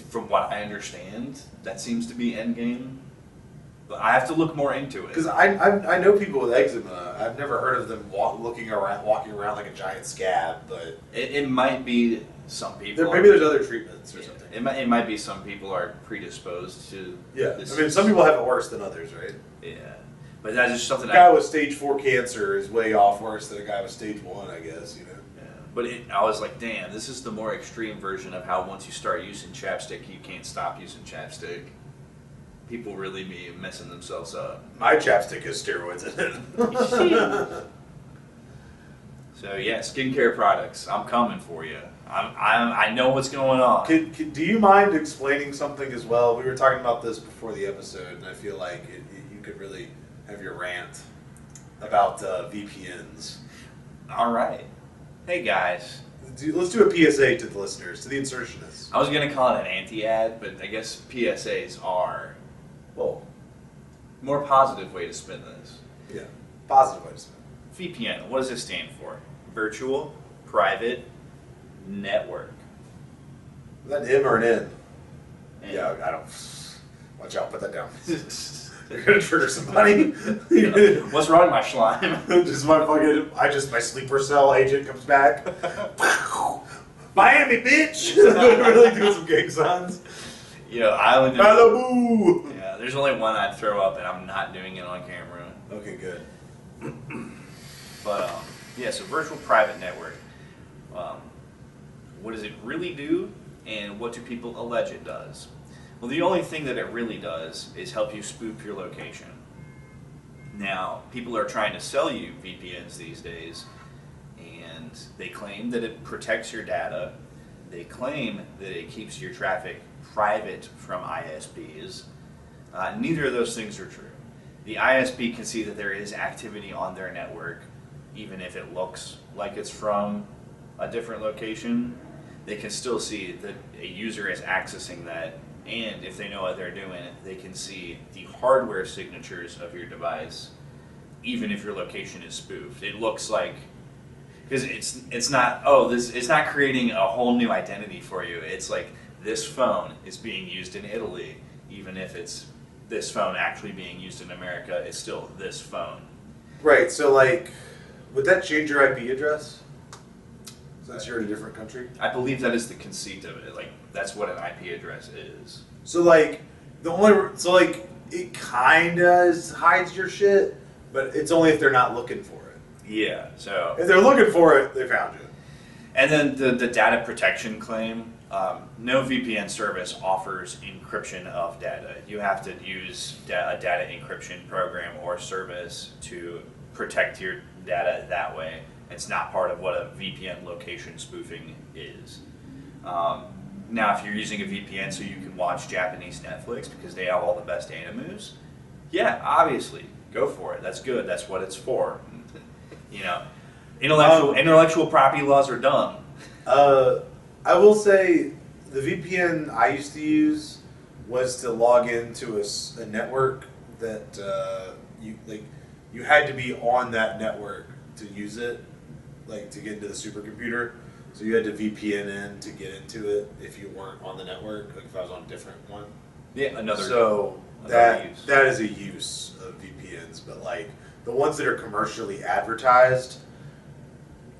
[SPEAKER 1] From what I understand, that seems to be endgame. But I have to look more into it.
[SPEAKER 2] Because I know people with eczema. I've never heard of them walking around like a giant scab, but...
[SPEAKER 1] It might be some people...
[SPEAKER 2] Maybe there's other treatments or something.
[SPEAKER 1] It might be some people are predisposed to...
[SPEAKER 2] Yeah,
[SPEAKER 1] this.
[SPEAKER 2] I mean, some people have it worse than others, right?
[SPEAKER 1] Yeah. But that's just something
[SPEAKER 2] A guy with stage 4 cancer is way off worse than a guy with stage 1, I guess, you know?
[SPEAKER 1] Yeah. But I was like, damn, this is the more extreme version of how once you start using chapstick, you can't stop using chapstick. People really be messing themselves up.
[SPEAKER 2] My chapstick has steroids in it.
[SPEAKER 1] So yeah, skincare products. I'm coming for you. I know what's going on.
[SPEAKER 2] Do you mind explaining something as well? We were talking about this before the episode, and I feel like you could really have your rant about VPNs.
[SPEAKER 1] All right. Hey guys.
[SPEAKER 2] Let's do a PSA to the listeners, to the insertionists.
[SPEAKER 1] I was gonna call it an anti-ad, but I guess PSAs are, well, more positive way to spin this.
[SPEAKER 2] Yeah, positive way to spin.
[SPEAKER 1] VPN. What does it stand for? Virtual Private Network.
[SPEAKER 2] Is that an M or an N?
[SPEAKER 1] And
[SPEAKER 2] Yeah, I don't. Watch out, put that down. You're gonna trigger somebody.
[SPEAKER 1] What's wrong with my slime?
[SPEAKER 2] Just my sleeper cell agent comes back. Miami, bitch! Really doing some gang signs.
[SPEAKER 1] Island.
[SPEAKER 2] Malibu!
[SPEAKER 1] Yeah, there's only one I'd throw up, and I'm not doing it on camera.
[SPEAKER 2] Okay, good.
[SPEAKER 1] But so virtual private network. What does it really do, and what do people allege it does? Well, the only thing that it really does is help you spoof your location. Now, people are trying to sell you VPNs these days, and they claim that it protects your data. They claim that it keeps your traffic private from ISPs. Neither of those things are true. The ISP can see that there is activity on their network, even if it looks like it's from a different location. They can still see that a user is accessing that, and if they know what they're doing, they can see the hardware signatures of your device, even if your location is spoofed. It looks like, because it's not it's not creating a whole new identity for you. It's like this phone is being used in Italy, even if it's this phone actually being used in America. It's still this phone.
[SPEAKER 2] Right. So, like, would that change your IP address? Since you're in a different country?
[SPEAKER 1] I believe that is the conceit of it. Like, that's what an IP address is.
[SPEAKER 2] So, like, it kinda hides your shit, but it's only if they're not looking for it.
[SPEAKER 1] Yeah, so...
[SPEAKER 2] If they're looking for it, they found you.
[SPEAKER 1] And then the data protection claim. No VPN service offers encryption of data. You have to use a data encryption program or service to protect your data that way. It's not part of what a VPN location spoofing is. Now, if you're using a VPN so you can watch Japanese Netflix because they have all the best animus, yeah, obviously, go for it. That's good. That's what it's for. Intellectual property laws are dumb.
[SPEAKER 2] I will say the VPN I used to use was to log into a network that you had to be on that network to use it, like to get into the supercomputer. So you had to VPN in to get into it if you weren't on the network, like if I was on a different one.
[SPEAKER 1] Yeah, another
[SPEAKER 2] that is a use of VPNs, but like the ones that are commercially advertised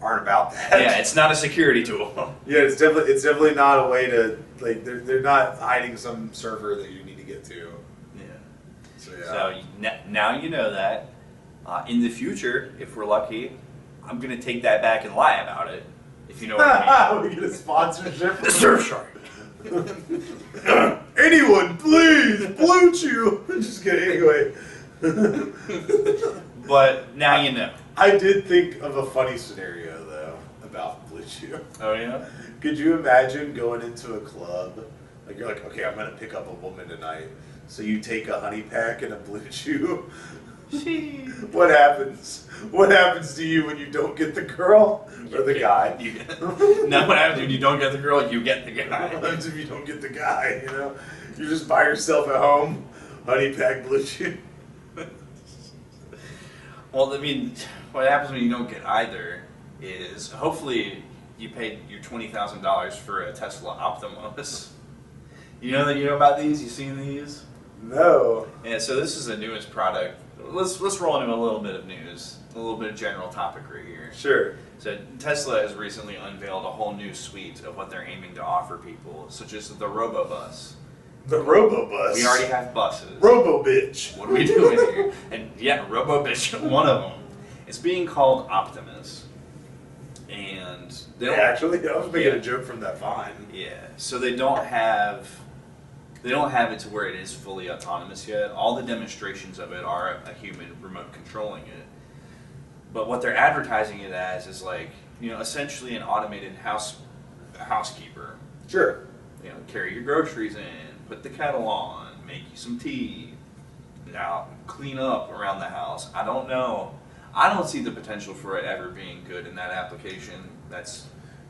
[SPEAKER 2] aren't about that.
[SPEAKER 1] Yeah, it's not a security tool.
[SPEAKER 2] Yeah, it's definitely not a way to they're not hiding some server that you need to get to.
[SPEAKER 1] Yeah.
[SPEAKER 2] So yeah.
[SPEAKER 1] So now you know that. In the future, if we're lucky, I'm gonna take that back and lie about it. If you know what I mean.
[SPEAKER 2] We get a sponsorship.
[SPEAKER 1] Surfshark.
[SPEAKER 2] Anyone, please, Blue Chew. Just kidding. Anyway.
[SPEAKER 1] But now you know.
[SPEAKER 2] I did think of a funny scenario though about Blue Chew.
[SPEAKER 1] Oh yeah.
[SPEAKER 2] Could you imagine going into a club? Like you're like, okay, I'm gonna pick up a woman tonight. So you take a honey pack and a Blue Chew. What happens? What happens to you when you don't get the girl or the guy?
[SPEAKER 1] Now what happens when you don't get the girl? You get the guy.
[SPEAKER 2] What happens if you don't get the guy? You're just by yourself at home, honey pack, Blue Chew.
[SPEAKER 1] Well, I mean, what happens when you don't get either is hopefully you paid your $20,000 for a Tesla Optimus. You know about these? You seen these?
[SPEAKER 2] No.
[SPEAKER 1] Yeah. So this is the newest product. Let's roll into a little bit of news, a little bit of general topic right here.
[SPEAKER 2] Sure.
[SPEAKER 1] So Tesla has recently unveiled a whole new suite of what they're aiming to offer people, such as the Robobus.
[SPEAKER 2] The Robobus.
[SPEAKER 1] We already have buses.
[SPEAKER 2] Robo-bitch.
[SPEAKER 1] What are we doing here? And yeah, Robobus, one of them. It's being called Optimus. And they don't
[SPEAKER 2] actually, I was making a joke from that Vine.
[SPEAKER 1] Yeah. So they don't have it to where it is fully autonomous yet. All the demonstrations of it are a human remote controlling it. But what they're advertising it as is like, essentially an automated housekeeper.
[SPEAKER 2] Sure.
[SPEAKER 1] Carry your groceries in, put the kettle on, make you some tea, now clean up around the house. I don't know. I don't see the potential for it ever being good in that application.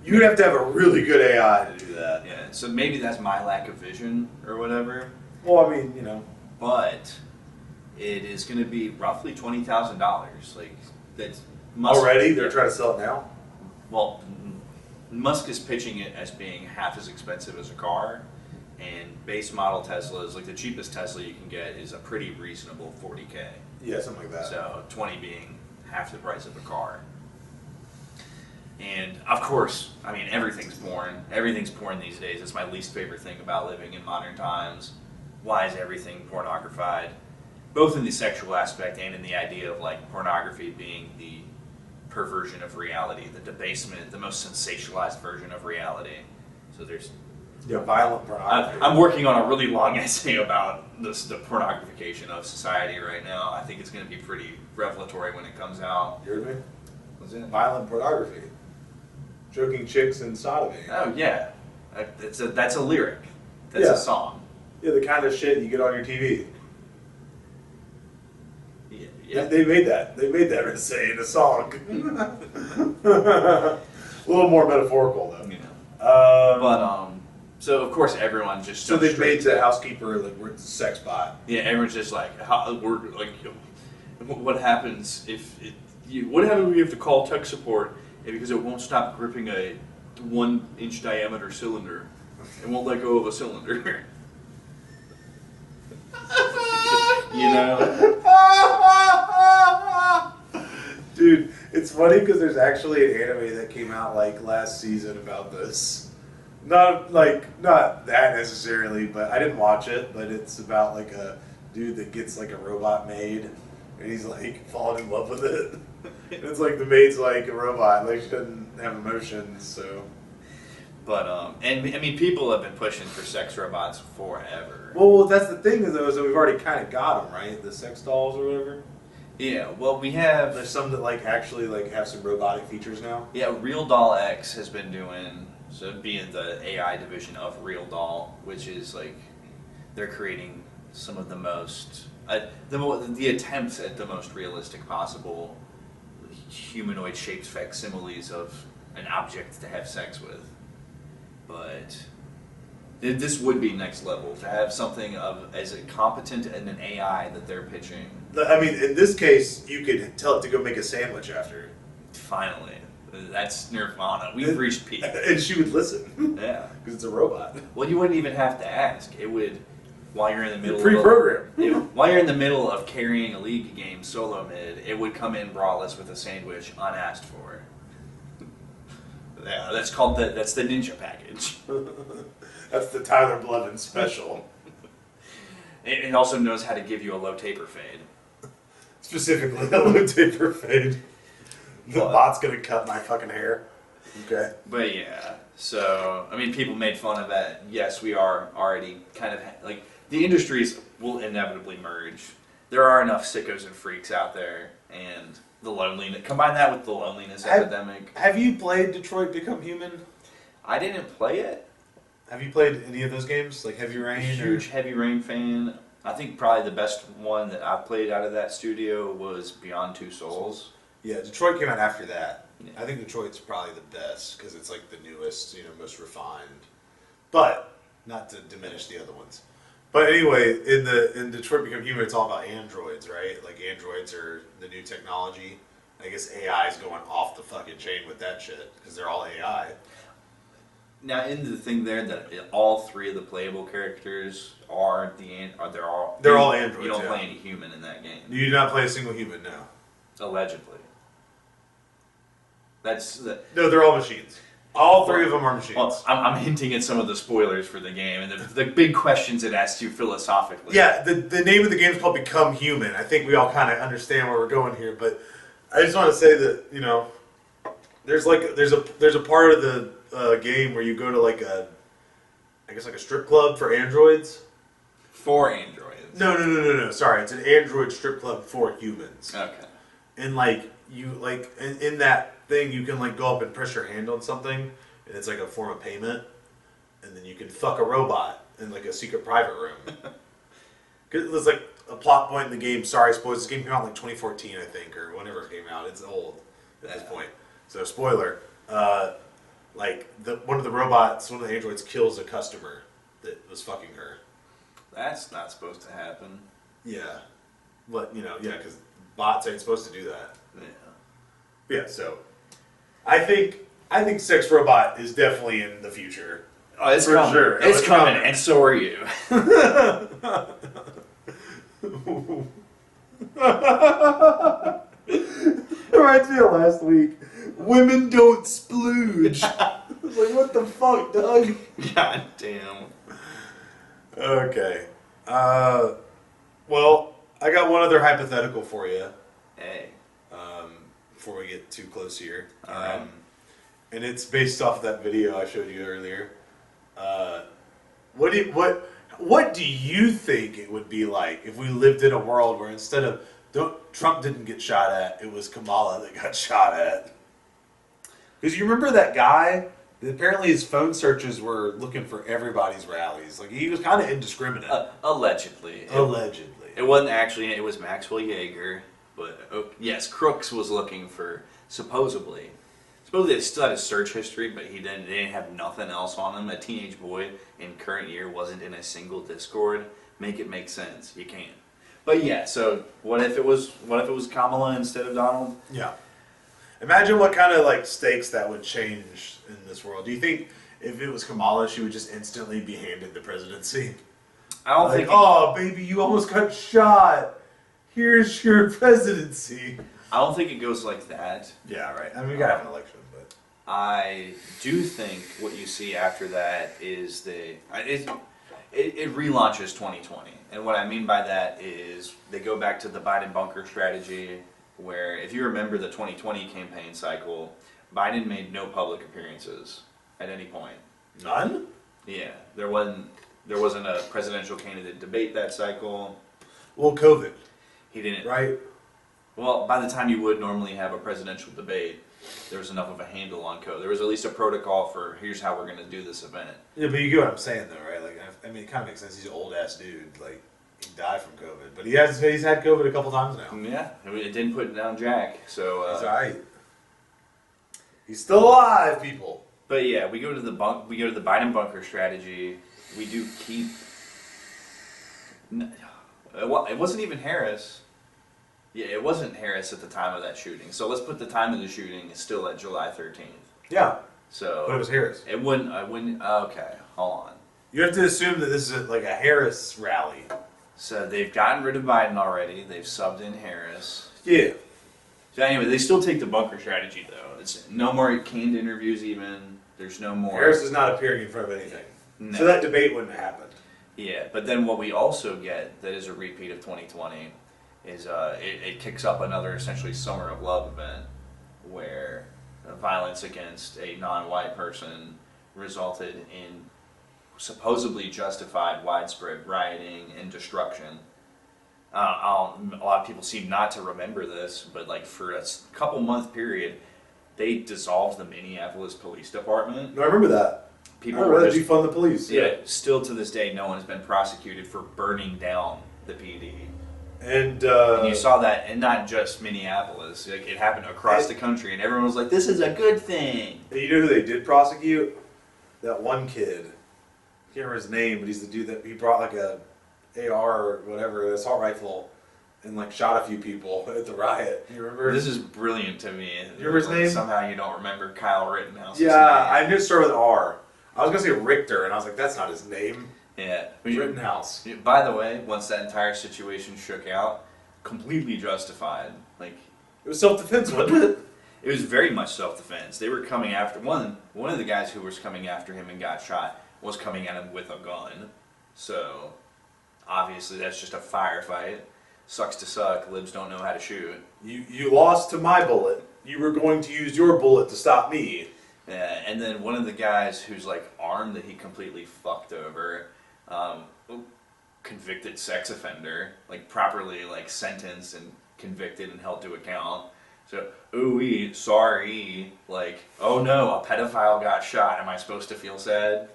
[SPEAKER 2] You'd have to have a really good AI to do that.
[SPEAKER 1] Yeah, so maybe that's my lack of vision or whatever.
[SPEAKER 2] Well, I mean,
[SPEAKER 1] But it is going to be roughly $20,000. Like that's
[SPEAKER 2] already they're trying to sell it now.
[SPEAKER 1] Well, Musk is pitching it as being half as expensive as a car, and base model Teslas, like the cheapest Tesla you can get, is a pretty reasonable $40K.
[SPEAKER 2] Yeah, something like that.
[SPEAKER 1] So 20 being half the price of a car. And of course, I mean, everything's porn. Everything's porn these days. It's my least favorite thing about living in modern times. Why is everything pornographied? Both in the sexual aspect and in the idea of like pornography being the perversion of reality, the debasement, the most sensationalized version of reality. So there's
[SPEAKER 2] violent pornography.
[SPEAKER 1] I'm working on a really long essay about the pornographication of society right now. I think it's going to be pretty revelatory when it comes out.
[SPEAKER 2] You heard me?
[SPEAKER 1] What's it?
[SPEAKER 2] Violent pornography. Choking chicks and sodomy.
[SPEAKER 1] Oh yeah, that's a lyric. That's a song.
[SPEAKER 2] Yeah, the kind of shit you get on your TV.
[SPEAKER 1] Yeah.
[SPEAKER 2] They made that. They made that essay in a song. A little more metaphorical though.
[SPEAKER 1] But so of course everyone just
[SPEAKER 2] so they've made the housekeeper like we're a sex bot.
[SPEAKER 1] Yeah, everyone's just like we're like what happens what happens when you have to call tech support because it won't stop gripping a 1-inch diameter cylinder. It won't let go of a cylinder. You know?
[SPEAKER 2] Dude, it's funny because there's actually an anime that came out like last season about this. Not that necessarily, but I didn't watch it, but it's about like a dude that gets like a robot maid and he's like falling in love with it. And it's like the maid's like a robot, like she doesn't have emotions, so.
[SPEAKER 1] But and I mean people have been pushing for sex robots forever.
[SPEAKER 2] Well, that's the thing is though, is that we've already kind of got them, right? The sex dolls or whatever.
[SPEAKER 1] Yeah, well we have.
[SPEAKER 2] There's some that like actually like have some robotic features now.
[SPEAKER 1] Yeah, Real Doll X has been doing being the AI division of Real Doll, which is like they're creating some of the most the attempts at the most realistic possible humanoid shaped facsimiles of an object to have sex with. But this would be next level to have something of as competent in an AI that they're pitching.
[SPEAKER 2] I mean, in this case, you could tell it to go make a sandwich after.
[SPEAKER 1] Finally, that's nirvana. We've reached peak.
[SPEAKER 2] And she would listen.
[SPEAKER 1] Yeah,
[SPEAKER 2] because it's a robot.
[SPEAKER 1] Well, you wouldn't even have to ask. It would, while you're in the middle
[SPEAKER 2] pre-program.
[SPEAKER 1] While you're in the middle of carrying a league game solo mid, it would come in braless with a sandwich unasked for. Yeah, that's the ninja package.
[SPEAKER 2] That's the Tyler Blevin special.
[SPEAKER 1] It also knows how to give you a low taper fade.
[SPEAKER 2] Specifically, a low taper fade. The bot's gonna cut my fucking hair. Okay.
[SPEAKER 1] But yeah, so I mean, people made fun of that. Yes, we are already kind of like the industries will inevitably merge. There are enough sickos and freaks out there, and the loneliness. Combine that with the loneliness epidemic.
[SPEAKER 2] Have you played Detroit Become Human?
[SPEAKER 1] I didn't play it.
[SPEAKER 2] Have you played any of those games, like Heavy Rain?
[SPEAKER 1] Huge Heavy Rain fan. I think probably the best one that I've played out of that studio was Beyond Two Souls.
[SPEAKER 2] Yeah, Detroit came out after that.
[SPEAKER 1] Yeah.
[SPEAKER 2] I think Detroit's probably the best because it's like the newest, most refined. But not to diminish the other ones. But anyway, in Detroit Become Human, it's all about androids, right? Like androids are the new technology. I guess AI is going off the fucking chain with that shit because they're all AI.
[SPEAKER 1] Now, in the thing there that all three of the playable characters are they're all
[SPEAKER 2] androids.
[SPEAKER 1] You don't play any human in that game.
[SPEAKER 2] You do not play a single human now.
[SPEAKER 1] Allegedly.
[SPEAKER 2] No, they're all machines. All three of them are machines.
[SPEAKER 1] Well, I'm hinting at some of the spoilers for the game and the big questions it asks you philosophically.
[SPEAKER 2] Yeah, the name of the game is called Become Human. I think we all kind of understand where we're going here, but I just want to say that there's a part of the game where you go to like a strip club for androids.
[SPEAKER 1] For androids.
[SPEAKER 2] No. Sorry, it's an android strip club for humans.
[SPEAKER 1] Okay.
[SPEAKER 2] And in that thing you can like go up and press your hand on something and it's like a form of payment and then you can fuck a robot in like a secret private room. Cause there's like a plot point in the game. Sorry, spoilers. This game came out in like 2014, I think, or whenever it came out. It's old at this point. So spoiler. One of the androids kills a customer that was fucking her.
[SPEAKER 1] That's not supposed to happen.
[SPEAKER 2] Yeah, but because bots ain't supposed to do that.
[SPEAKER 1] Yeah.
[SPEAKER 2] Yeah. So, I think sex robot is definitely in the future.
[SPEAKER 1] Oh, it's
[SPEAKER 2] for
[SPEAKER 1] coming.
[SPEAKER 2] sure.
[SPEAKER 1] It's coming, and so are you.
[SPEAKER 2] Reminds me of last week Women don't splooge. Like, what the fuck, Doug?
[SPEAKER 1] God damn.
[SPEAKER 2] Okay. Well, I got one other hypothetical for you.
[SPEAKER 1] Hey.
[SPEAKER 2] Before we get too close here.
[SPEAKER 1] All right.
[SPEAKER 2] And it's based off that video I showed you earlier. What do you think it would be like if we lived in a world where instead of Trump didn't get shot at, it was Kamala that got shot at? Because you remember that guy? Apparently his phone searches were looking for everybody's rallies. Like, he was kind of indiscriminate.
[SPEAKER 1] Allegedly.
[SPEAKER 2] Allegedly.
[SPEAKER 1] It wasn't actually. It was Maxwell Yeager. But yes, Crooks was looking for supposedly they still had a search history, but they didn't have nothing else on him. A teenage boy in current year wasn't in a single Discord. Make it make sense. You can't. But yeah, so what if it was Kamala instead of Donald?
[SPEAKER 2] Yeah. Imagine what kind of like stakes that would change in this world. Do you think if it was Kamala, she would just instantly be handed the presidency?
[SPEAKER 1] I don't
[SPEAKER 2] Like,
[SPEAKER 1] think.
[SPEAKER 2] oh, baby, you almost got shot. Here's your presidency.
[SPEAKER 1] I don't think it goes like that.
[SPEAKER 2] Yeah, right. I mean, we gotta have an election, but
[SPEAKER 1] I do think what you see after that is it relaunches 2020. And what I mean by that is they go back to the Biden bunker strategy, where if you remember the 2020 campaign cycle, Biden made no public appearances at any point.
[SPEAKER 2] none.
[SPEAKER 1] Yeah, there wasn't a presidential candidate debate that cycle.
[SPEAKER 2] Well, COVID,
[SPEAKER 1] He didn't.
[SPEAKER 2] right?
[SPEAKER 1] Well, by the time you would normally have a presidential debate, there was enough of a handle on code. There was at least a protocol for here's how we're going to do this event.
[SPEAKER 2] Yeah, but you get what I'm saying, though, right? Like, I mean, it kind of makes sense. He's an old ass dude. Like, he died from COVID, but he's had COVID a couple times now.
[SPEAKER 1] Yeah, it didn't put down Jack. So
[SPEAKER 2] He's alright. He's still alive, people.
[SPEAKER 1] But yeah, we go to the Biden bunker strategy. We do keep. It wasn't even Harris. Yeah, it wasn't Harris at the time of that shooting. So let's put the time of the shooting is still at July 13th.
[SPEAKER 2] Yeah,
[SPEAKER 1] So
[SPEAKER 2] but it was Harris.
[SPEAKER 1] It wouldn't. I wouldn't. Okay, hold on.
[SPEAKER 2] You have to assume that this is like a Harris rally.
[SPEAKER 1] So they've gotten rid of Biden already. They've subbed in Harris.
[SPEAKER 2] Yeah.
[SPEAKER 1] So anyway, they still take the bunker strategy though. It's no more canned interviews. Even there's no more.
[SPEAKER 2] Harris is not appearing in front of anything.
[SPEAKER 1] No.
[SPEAKER 2] So that debate wouldn't have happened.
[SPEAKER 1] Yeah, but then what we also get that is a repeat of 2020 is it kicks up another essentially Summer of Love event where violence against a non-white person resulted in supposedly justified widespread rioting and destruction. A lot of people seem not to remember this, but like for a couple month period, they dissolved the Minneapolis Police Department.
[SPEAKER 2] No, I remember that.
[SPEAKER 1] People
[SPEAKER 2] I
[SPEAKER 1] were
[SPEAKER 2] read
[SPEAKER 1] just,
[SPEAKER 2] defund the police.
[SPEAKER 1] yeah, still to this day, no one has been prosecuted for burning down the PD.
[SPEAKER 2] And
[SPEAKER 1] And you saw that, and not just Minneapolis. Like, it happened across the country, and everyone was like, "This is a good thing."
[SPEAKER 2] you know who they did prosecute? That one kid. I can't remember his name, but he's the dude that he brought like a AR or whatever, an assault rifle, and like shot a few people at the riot. You remember?
[SPEAKER 1] This is brilliant to me.
[SPEAKER 2] You remember his name?
[SPEAKER 1] Somehow you don't remember Kyle Rittenhouse's
[SPEAKER 2] Yeah,
[SPEAKER 1] name.
[SPEAKER 2] I knew it started with R. I was gonna say Richter, and I was like, that's not his name.
[SPEAKER 1] Yeah.
[SPEAKER 2] Rittenhouse.
[SPEAKER 1] By the way, once that entire situation shook out, completely justified. Like,
[SPEAKER 2] It was self-defense, wasn't it?
[SPEAKER 1] it was very much self-defense. They were coming after one of the guys who was coming after him and got shot was coming at him with a gun. So obviously that's just a firefight. Sucks to suck. Libs don't know how to shoot.
[SPEAKER 2] You lost to my bullet. You were going to use your bullet to stop me.
[SPEAKER 1] Yeah, and then one of the guys who's like armed that he completely fucked over, convicted sex offender, like properly like sentenced and convicted and held to account. So, ooh, sorry, like, oh no, a pedophile got shot. Am I supposed to feel sad?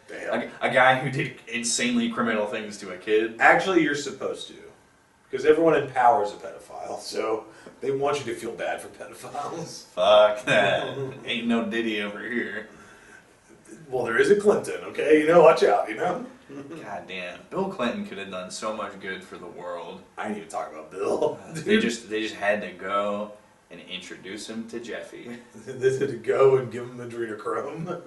[SPEAKER 2] Damn.
[SPEAKER 1] Like a guy who did insanely criminal things to a kid.
[SPEAKER 2] Actually, you're supposed to. Because everyone in power is a pedophile, so they want you to feel bad for pedophiles.
[SPEAKER 1] Fuck that. Ain't no Diddy over here.
[SPEAKER 2] Well, there is a Clinton, okay? You know, watch out, you know?
[SPEAKER 1] God damn. Bill Clinton could have done so much good for the world.
[SPEAKER 2] I ain't even talking about Bill.
[SPEAKER 1] They just had to go and introduce him to Jeffy.
[SPEAKER 2] They had to go and give him adrenochrome.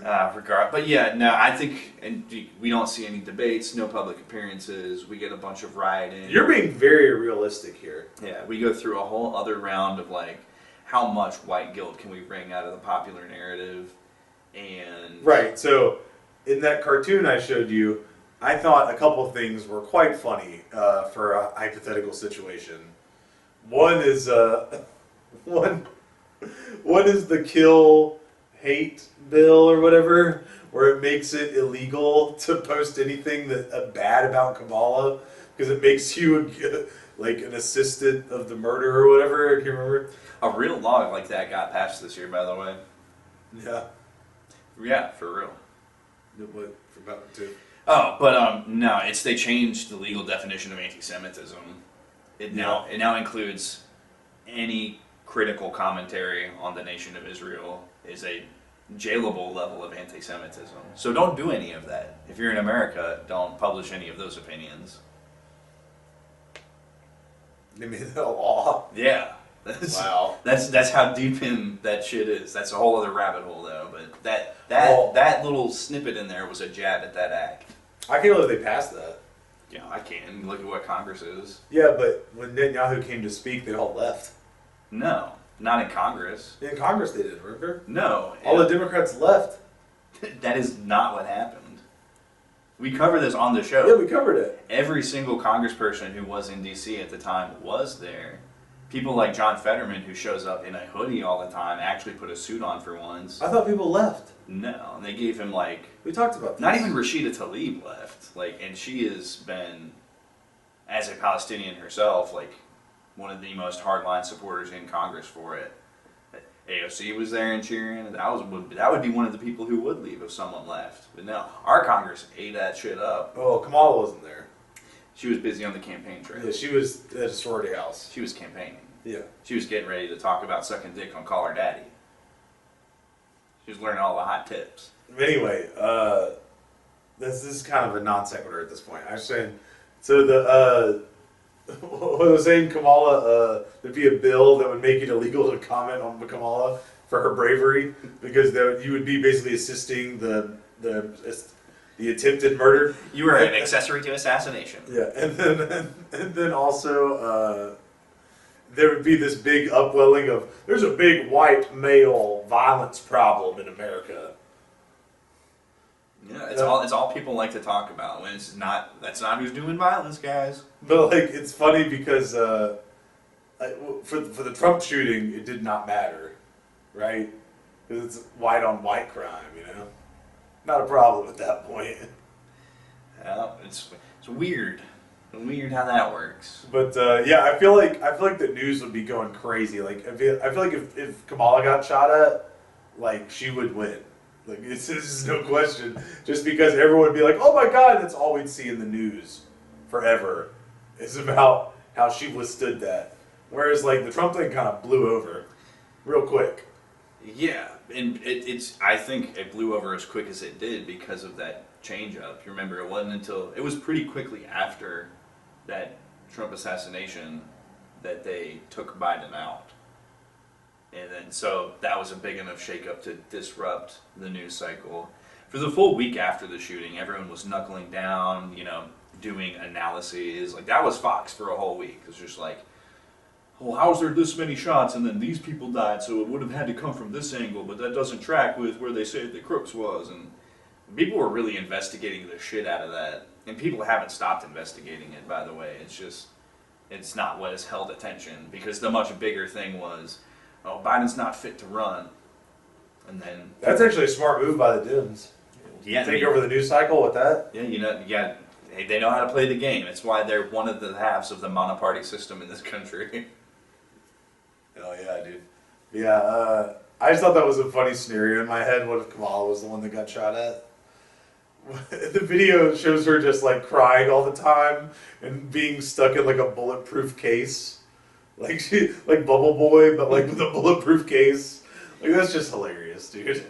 [SPEAKER 1] But yeah, no, I think, and we don't see any debates, no public appearances. We get a bunch of rioting.
[SPEAKER 2] You're being very realistic here.
[SPEAKER 1] Yeah, we go through a whole other round of like, how much white guilt can we wring out of the popular narrative, and
[SPEAKER 2] Right. So, in that cartoon I showed you, I thought a couple of things were quite funny for a hypothetical situation. One is one one is the kill hate bill or whatever, where it makes it illegal to post anything that bad about Kamala because it makes you like an assistant of the murder or whatever. Do you remember?
[SPEAKER 1] a real law like that got passed this year, by the way.
[SPEAKER 2] Yeah.
[SPEAKER 1] Yeah, for real.
[SPEAKER 2] What forgot to?
[SPEAKER 1] Oh, but no, they changed the legal definition of anti-Semitism. It now includes any critical commentary on the nation of Israel is a jailable level of anti-Semitism. So don't do any of that. If you're in America, don't publish any of those opinions.
[SPEAKER 2] They made that a law.
[SPEAKER 1] Yeah.
[SPEAKER 2] Wow.
[SPEAKER 1] That's how deep in that shit is. That's a whole other rabbit hole though. But that little snippet in there was a jab at that act.
[SPEAKER 2] I can't believe they passed that.
[SPEAKER 1] You know, I can look at what Congress is.
[SPEAKER 2] Yeah, but when Netanyahu came to speak, they all left.
[SPEAKER 1] No, not in Congress.
[SPEAKER 2] In Congress, they did, remember?
[SPEAKER 1] No,
[SPEAKER 2] All the Democrats left.
[SPEAKER 1] that is not what happened. We covered this on the show.
[SPEAKER 2] Yeah, we covered it.
[SPEAKER 1] Every single congressperson who was in D.C. at the time was there. People like John Fetterman, who shows up in a hoodie all the time, actually put a suit on for once.
[SPEAKER 2] I thought people left.
[SPEAKER 1] No, they gave him like
[SPEAKER 2] We talked about this.
[SPEAKER 1] not even Rashida Tlaib left. Like, and she has been, as a Palestinian herself, like one of the most hardline supporters in Congress for it. AOC was there and cheering. That would be one of the people who would leave if someone left. But no, our Congress ate that shit up.
[SPEAKER 2] Oh, Kamala wasn't there.
[SPEAKER 1] She was busy on the campaign trail.
[SPEAKER 2] Yeah, she was at a sorority house.
[SPEAKER 1] She was campaigning.
[SPEAKER 2] Yeah.
[SPEAKER 1] She was getting ready to talk about sucking dick on Call Her Daddy. She was learning all the hot tips.
[SPEAKER 2] Anyway, this is kind of a non sequitur at this point. I was saying, so the what I was saying, Kamala, there'd be a bill that would make it illegal to comment on Kamala for her bravery because you would be basically assisting the attempted murder.
[SPEAKER 1] You were an accessory to assassination.
[SPEAKER 2] Yeah, and then also there would be this big upwelling of there's a big white male violence problem in America.
[SPEAKER 1] Yeah, it's all people like to talk about. When that's not who's doing violence, guys.
[SPEAKER 2] But like it's funny because for the Trump shooting, it did not matter, right? Because it's white on white crime, you know. Not a problem at that point.
[SPEAKER 1] Yeah, it's weird. Weird how that works.
[SPEAKER 2] But yeah, I feel like the news would be going crazy. Like I feel like if Kamala got shot at, like she would win. Like it's just no question. Just because everyone would be like, "Oh my God," that's all we'd see in the news forever. Is about how she withstood that. Whereas like the Trump thing kind of blew over, real quick.
[SPEAKER 1] Yeah, and I think it blew over as quick as it did because of that change up. You remember, it wasn't until it was pretty quickly after that Trump assassination that they took Biden out. And then, so that was a big enough shakeup to disrupt the news cycle. For the full week after the shooting, everyone was knuckling down, doing analyses. Like, that was Fox for a whole week. It was just like, well, how's there this many shots and then these people died, so it would have had to come from this angle, but that doesn't track with where they say the Crooks was. And people were really investigating the shit out of that. And people haven't stopped investigating it, by the way. It's not what has held attention, because the much bigger thing was, oh, Biden's not fit to run. And then
[SPEAKER 2] That's actually a smart move by the Dems. Take over the news cycle with that.
[SPEAKER 1] Yeah, they know how to play the game. It's why they're one of the halves of the monoparty system in this country.
[SPEAKER 2] Oh yeah, dude. Yeah, I just thought that was a funny scenario in my head. What if Kamala was the one that got shot at? The video shows her just like crying all the time and being stuck in like a bulletproof case, like Bubble Boy, but like with a bulletproof case. Like that's just hilarious, dude.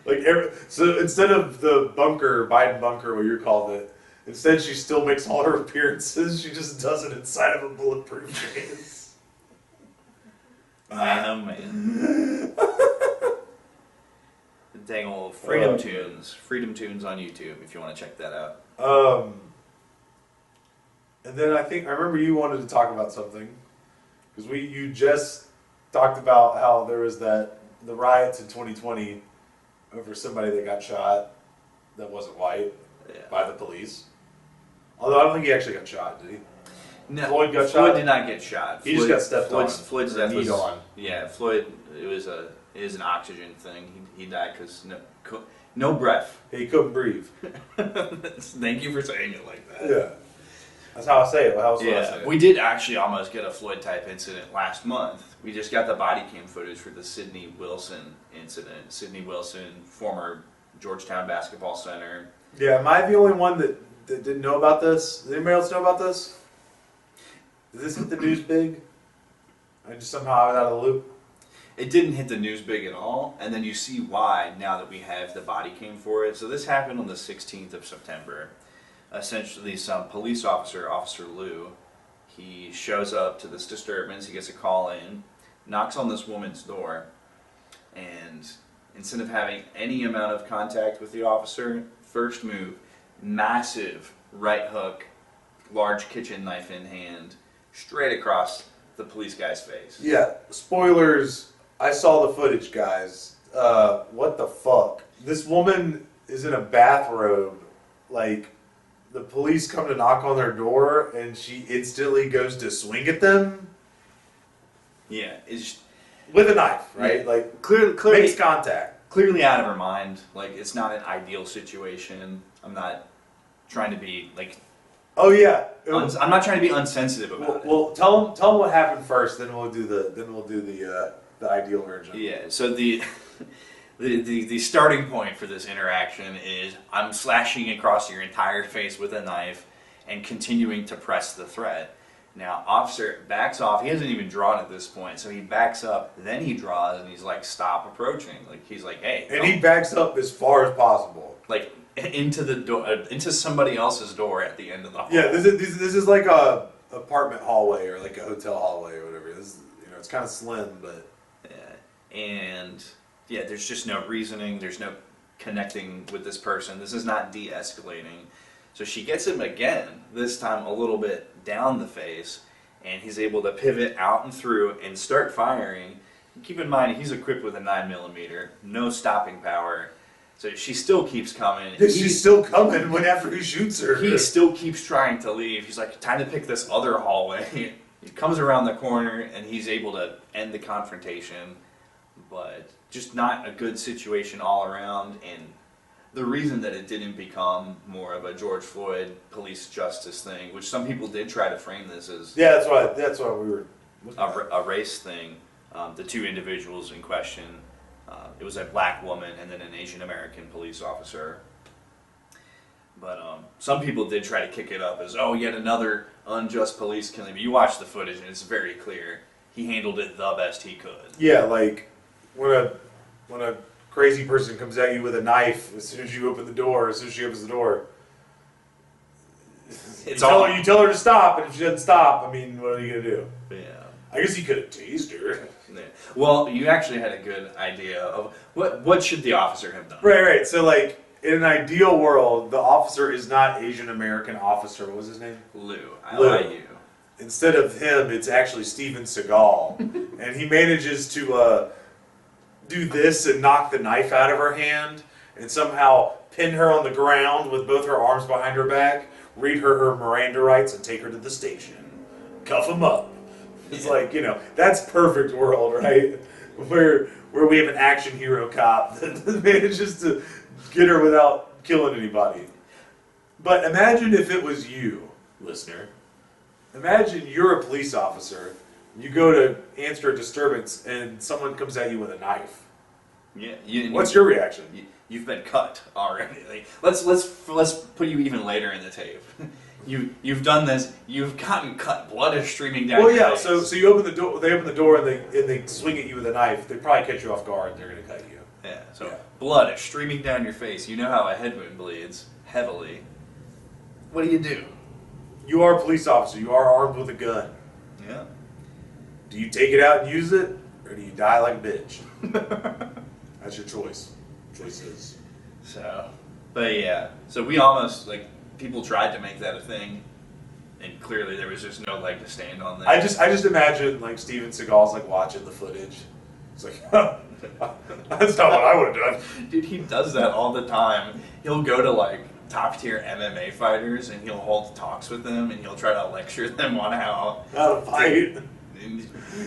[SPEAKER 2] Like so instead of the bunker, Biden bunker, what you called it, instead she still makes all her appearances. She just does it inside of a bulletproof case.
[SPEAKER 1] Man, oh man. Dang old Freedom Tunes. Freedom Tunes on YouTube if you want to check that out.
[SPEAKER 2] And then I remember you wanted to talk about something because you just talked about how there was the riots in 2020 over somebody that got shot that wasn't white by the police. Although I don't think he actually got shot, did he?
[SPEAKER 1] No,
[SPEAKER 2] Floyd got shot?
[SPEAKER 1] Floyd did not get shot.
[SPEAKER 2] He just got stepped on.
[SPEAKER 1] Floyd's death was
[SPEAKER 2] on.
[SPEAKER 1] Yeah, Floyd. It is an oxygen thing. He died because no breath.
[SPEAKER 2] He couldn't breathe.
[SPEAKER 1] Thank you for saying it like that.
[SPEAKER 2] Yeah, that's how I say it. How else would I say it?
[SPEAKER 1] We did actually almost get a Floyd type incident last month. We just got the body cam footage for the Sidney Wilson incident. Sidney Wilson, former Georgetown basketball center.
[SPEAKER 2] Yeah, am I the only one that didn't know about this? Does anybody else know about this? Did this hit the news big? I just somehow out of the loop.
[SPEAKER 1] It didn't hit the news big at all, and then you see why now that we have the body cam for it. So this happened on the 16th of September. Essentially, some police officer, Officer Lou, he shows up to this disturbance. He gets a call in, knocks on this woman's door, and instead of having any amount of contact with the officer, first move, massive right hook, large kitchen knife in hand, straight across the police guy's face.
[SPEAKER 2] Yeah, spoilers. I saw the footage, guys. What the fuck? This woman is in a bathrobe. Like, the police come to knock on their door, and she instantly goes to swing at them.
[SPEAKER 1] Yeah, it's
[SPEAKER 2] with a knife, right?
[SPEAKER 1] Yeah.
[SPEAKER 2] Like,
[SPEAKER 1] clearly
[SPEAKER 2] makes contact.
[SPEAKER 1] Clearly out of her mind. Like, it's not an ideal situation. I'm not trying to be like.
[SPEAKER 2] Oh yeah.
[SPEAKER 1] I'm not trying to be unsensitive about it.
[SPEAKER 2] Well, tell them what happened first, then we'll do the ideal version.
[SPEAKER 1] Yeah. So the starting point for this interaction is I'm slashing across your entire face with a knife and continuing to press the threat. Now, officer backs off. He hasn't even drawn at this point, so he backs up. Then he draws, and he's like, "Stop approaching!" Like he's like, "Hey."
[SPEAKER 2] And he backs up as far as possible.
[SPEAKER 1] Like into the door, into somebody else's door at the end of the hall.
[SPEAKER 2] Yeah, this is like a apartment hallway or like a hotel hallway or whatever. This is, it's kind of slim, but
[SPEAKER 1] and there's just no reasoning. There's no connecting with this person. This is not de-escalating. So she gets him again. This time a little bit down the face, and he's able to pivot out and through and start firing. Keep in mind he's equipped with a 9mm, no stopping power. So she still keeps coming.
[SPEAKER 2] She's still coming when after he shoots her.
[SPEAKER 1] He still keeps trying to leave. He's like, time to pick this other hallway. He comes around the corner and he's able to end the confrontation. But just not a good situation all around. And the reason that it didn't become more of a George Floyd police justice thing, which some people did try to frame this as.
[SPEAKER 2] Yeah, that's why we were
[SPEAKER 1] a race thing. The two individuals in question. It was a black woman and then an Asian American police officer. But some people did try to kick it up as, yet another unjust police killing. But you watch the footage and it's very clear. He handled it the best he could.
[SPEAKER 2] Yeah, like when a crazy person comes at you with a knife, as soon as you open the door, as soon as she opens the door, you tell her to stop, and if she doesn't stop, I mean, what are you going to do?
[SPEAKER 1] Yeah.
[SPEAKER 2] I guess he could have tased her.
[SPEAKER 1] Yeah. Well, you actually had a good idea of what should the officer have done.
[SPEAKER 2] Right. So, like, in an ideal world, the officer is not Asian American officer. What was his name?
[SPEAKER 1] Lou.
[SPEAKER 2] Lou. Instead of him, it's actually Steven Seagal. And he manages to do this and knock the knife out of her hand and somehow pin her on the ground with both her arms behind her back, read her Miranda rights, and take her to the station. Cuff him up. It's like, that's perfect world, right? Where we have an action hero cop that manages to get her without killing anybody. But imagine if it was you, listener. Imagine you're a police officer. You go to answer a disturbance and someone comes at you with a knife.
[SPEAKER 1] Yeah.
[SPEAKER 2] What's your reaction?
[SPEAKER 1] You've been cut already. Like, let's put you even later in the tape. You've done this. You've gotten cut. Blood is streaming down.
[SPEAKER 2] Well,
[SPEAKER 1] your
[SPEAKER 2] yeah.
[SPEAKER 1] face.
[SPEAKER 2] So you open the door. They open the door and they swing at you with a knife. They probably catch you off guard. And they're gonna cut you.
[SPEAKER 1] Yeah. So blood is streaming down your face. You know how a head wound bleeds heavily. What do?
[SPEAKER 2] You are a police officer. You are armed with a gun.
[SPEAKER 1] Yeah.
[SPEAKER 2] Do you take it out and use it, or do you die like a bitch? That's your choice. choices.
[SPEAKER 1] So, but yeah, so we almost like people tried to make that a thing, and clearly there was just no leg to stand on that.
[SPEAKER 2] I just imagine like Steven Seagal's like watching the footage. It's like, that's not what I would have done.
[SPEAKER 1] Dude, he does that all the time. He'll go to like top tier MMA fighters and he'll hold talks with them and he'll try to lecture them on how
[SPEAKER 2] to fight.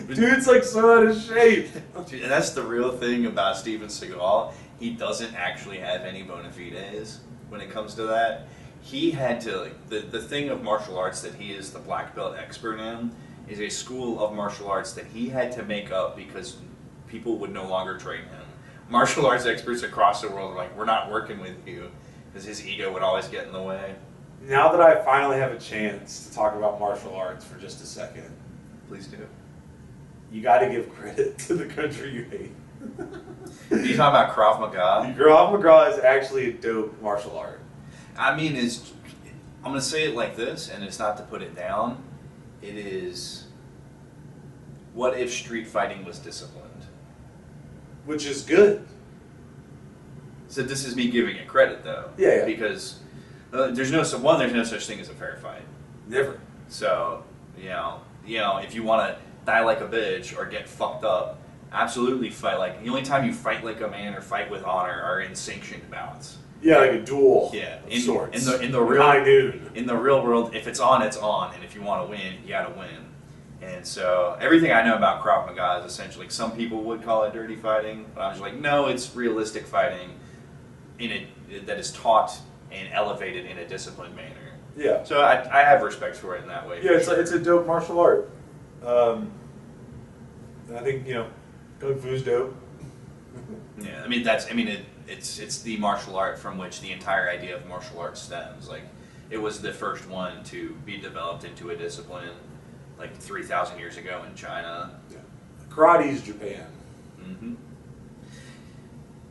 [SPEAKER 2] Dude's like so out of shape.
[SPEAKER 1] Dude, and that's the real thing about Steven Seagal. He doesn't actually have any bona fides when it comes to that. He had to, like, the thing of martial arts that he is the black belt expert in is a school of martial arts that he had to make up because people would no longer train him. Martial arts experts across the world are like, we're not working with you, because his ego would always get in the way.
[SPEAKER 2] Now that I finally have a chance to talk about martial arts for just a second,
[SPEAKER 1] Please do.
[SPEAKER 2] you got to give credit to the country you hate.
[SPEAKER 1] Are you talking about Krav Maga?
[SPEAKER 2] Krav Maga is actually a dope martial art.
[SPEAKER 1] I mean, I'm going to say it like this, and it's not to put it down. It is, what if street fighting was disciplined?
[SPEAKER 2] Which is good.
[SPEAKER 1] So this is me giving it credit, though.
[SPEAKER 2] Yeah.
[SPEAKER 1] Because there's no such thing as a fair fight.
[SPEAKER 2] Never.
[SPEAKER 1] So, if you want to die like a bitch or get fucked up, absolutely fight like, the only time you fight like a man or fight with honor are in sanctioned bouts.
[SPEAKER 2] Yeah, like a duel.
[SPEAKER 1] Yeah,
[SPEAKER 2] of sorts.
[SPEAKER 1] In the real
[SPEAKER 2] high noon.
[SPEAKER 1] In the real world, if it's on, it's on, and if you want to win, you got to win. And so everything I know about Krav Maga is essentially, some people would call it dirty fighting, but I'm just like, no, it's realistic fighting that is taught and elevated in a disciplined manner.
[SPEAKER 2] Yeah.
[SPEAKER 1] So I have respect for it in that way.
[SPEAKER 2] Yeah, it's a dope martial art. I think Kung Fu's dope.
[SPEAKER 1] Yeah, I mean it's the martial art from which the entire idea of martial arts stems. Like, it was the first one to be developed into a discipline, like 3,000 years ago in China.
[SPEAKER 2] Yeah. Karate's Japan.
[SPEAKER 1] Mm-hmm.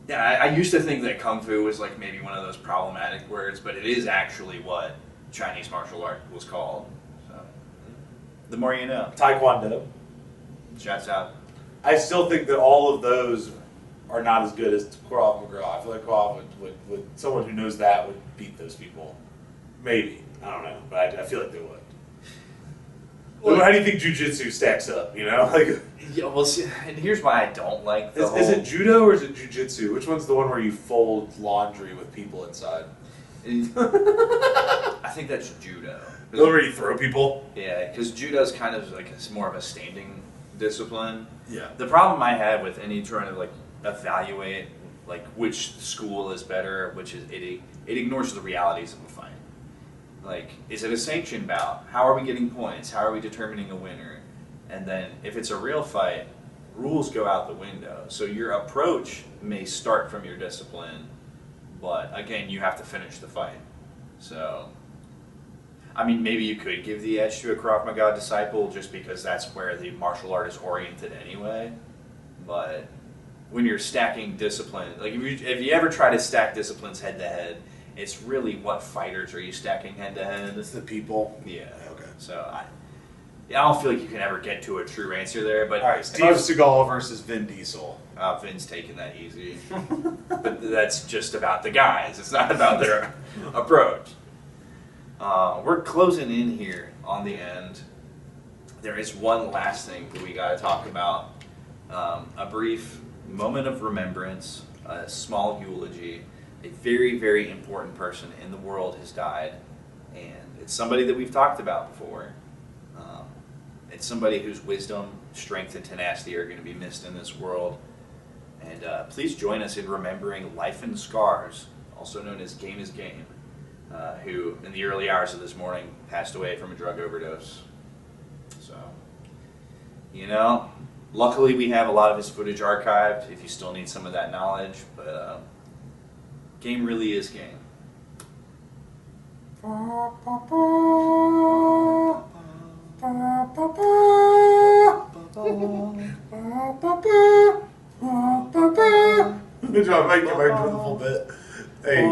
[SPEAKER 1] Yeah, I used to think that Kung Fu was like maybe one of those problematic words, but it is actually what Chinese martial art was called. So, the more you know.
[SPEAKER 2] Taekwondo.
[SPEAKER 1] Shouts out.
[SPEAKER 2] I still think that all of those are not as good as Krav Maga. I feel like Krav would someone who knows that would beat those people. Maybe. I don't know, but I feel like they would. Well, how do you think Jiu-Jitsu stacks up, Like,
[SPEAKER 1] yeah, well, see, and here's why I don't like the whole...
[SPEAKER 2] Is it Judo or is it Jiu-Jitsu? Which one's the one where you fold laundry with people inside?
[SPEAKER 1] I think that's Judo.
[SPEAKER 2] The one where you throw people?
[SPEAKER 1] Yeah, because Judo's kind of like it's more of a standing discipline.
[SPEAKER 2] Yeah.
[SPEAKER 1] The problem I have with any trying to like evaluate like which school is better, which is it ignores the realities of a fight. Like, is it a sanctioned bout? How are we getting points? How are we determining a winner? And then if it's a real fight, rules go out the window. So your approach may start from your discipline, but again, you have to finish the fight. So, I mean, maybe you could give the edge to a Krav Maga disciple just because that's where the martial art is oriented anyway. But when you're stacking discipline, like if you ever try to stack disciplines head to head, it's really what fighters are you stacking head to head?
[SPEAKER 2] It's the people.
[SPEAKER 1] Yeah.
[SPEAKER 2] Okay.
[SPEAKER 1] So I don't feel like you can ever get to a true answer there. But
[SPEAKER 2] all right, Steven Seagal versus Vin Diesel.
[SPEAKER 1] Vin's taking that easy, but that's just about the guys. It's not about their approach. We're closing in here on the end. There is one last thing that we got to talk about. A brief moment of remembrance, a small eulogy. A very, very important person in the world has died, and it's somebody that we've talked about before. It's somebody whose wisdom, strength, and tenacity are going to be missed in this world. And please join us in remembering Life in Scars, also known as Game is Game, who in the early hours of this morning passed away from a drug overdose. So, luckily we have a lot of his footage archived if you still need some of that knowledge, but game really is game.
[SPEAKER 2] Good job, Mike. Get back to the full bit. Hey,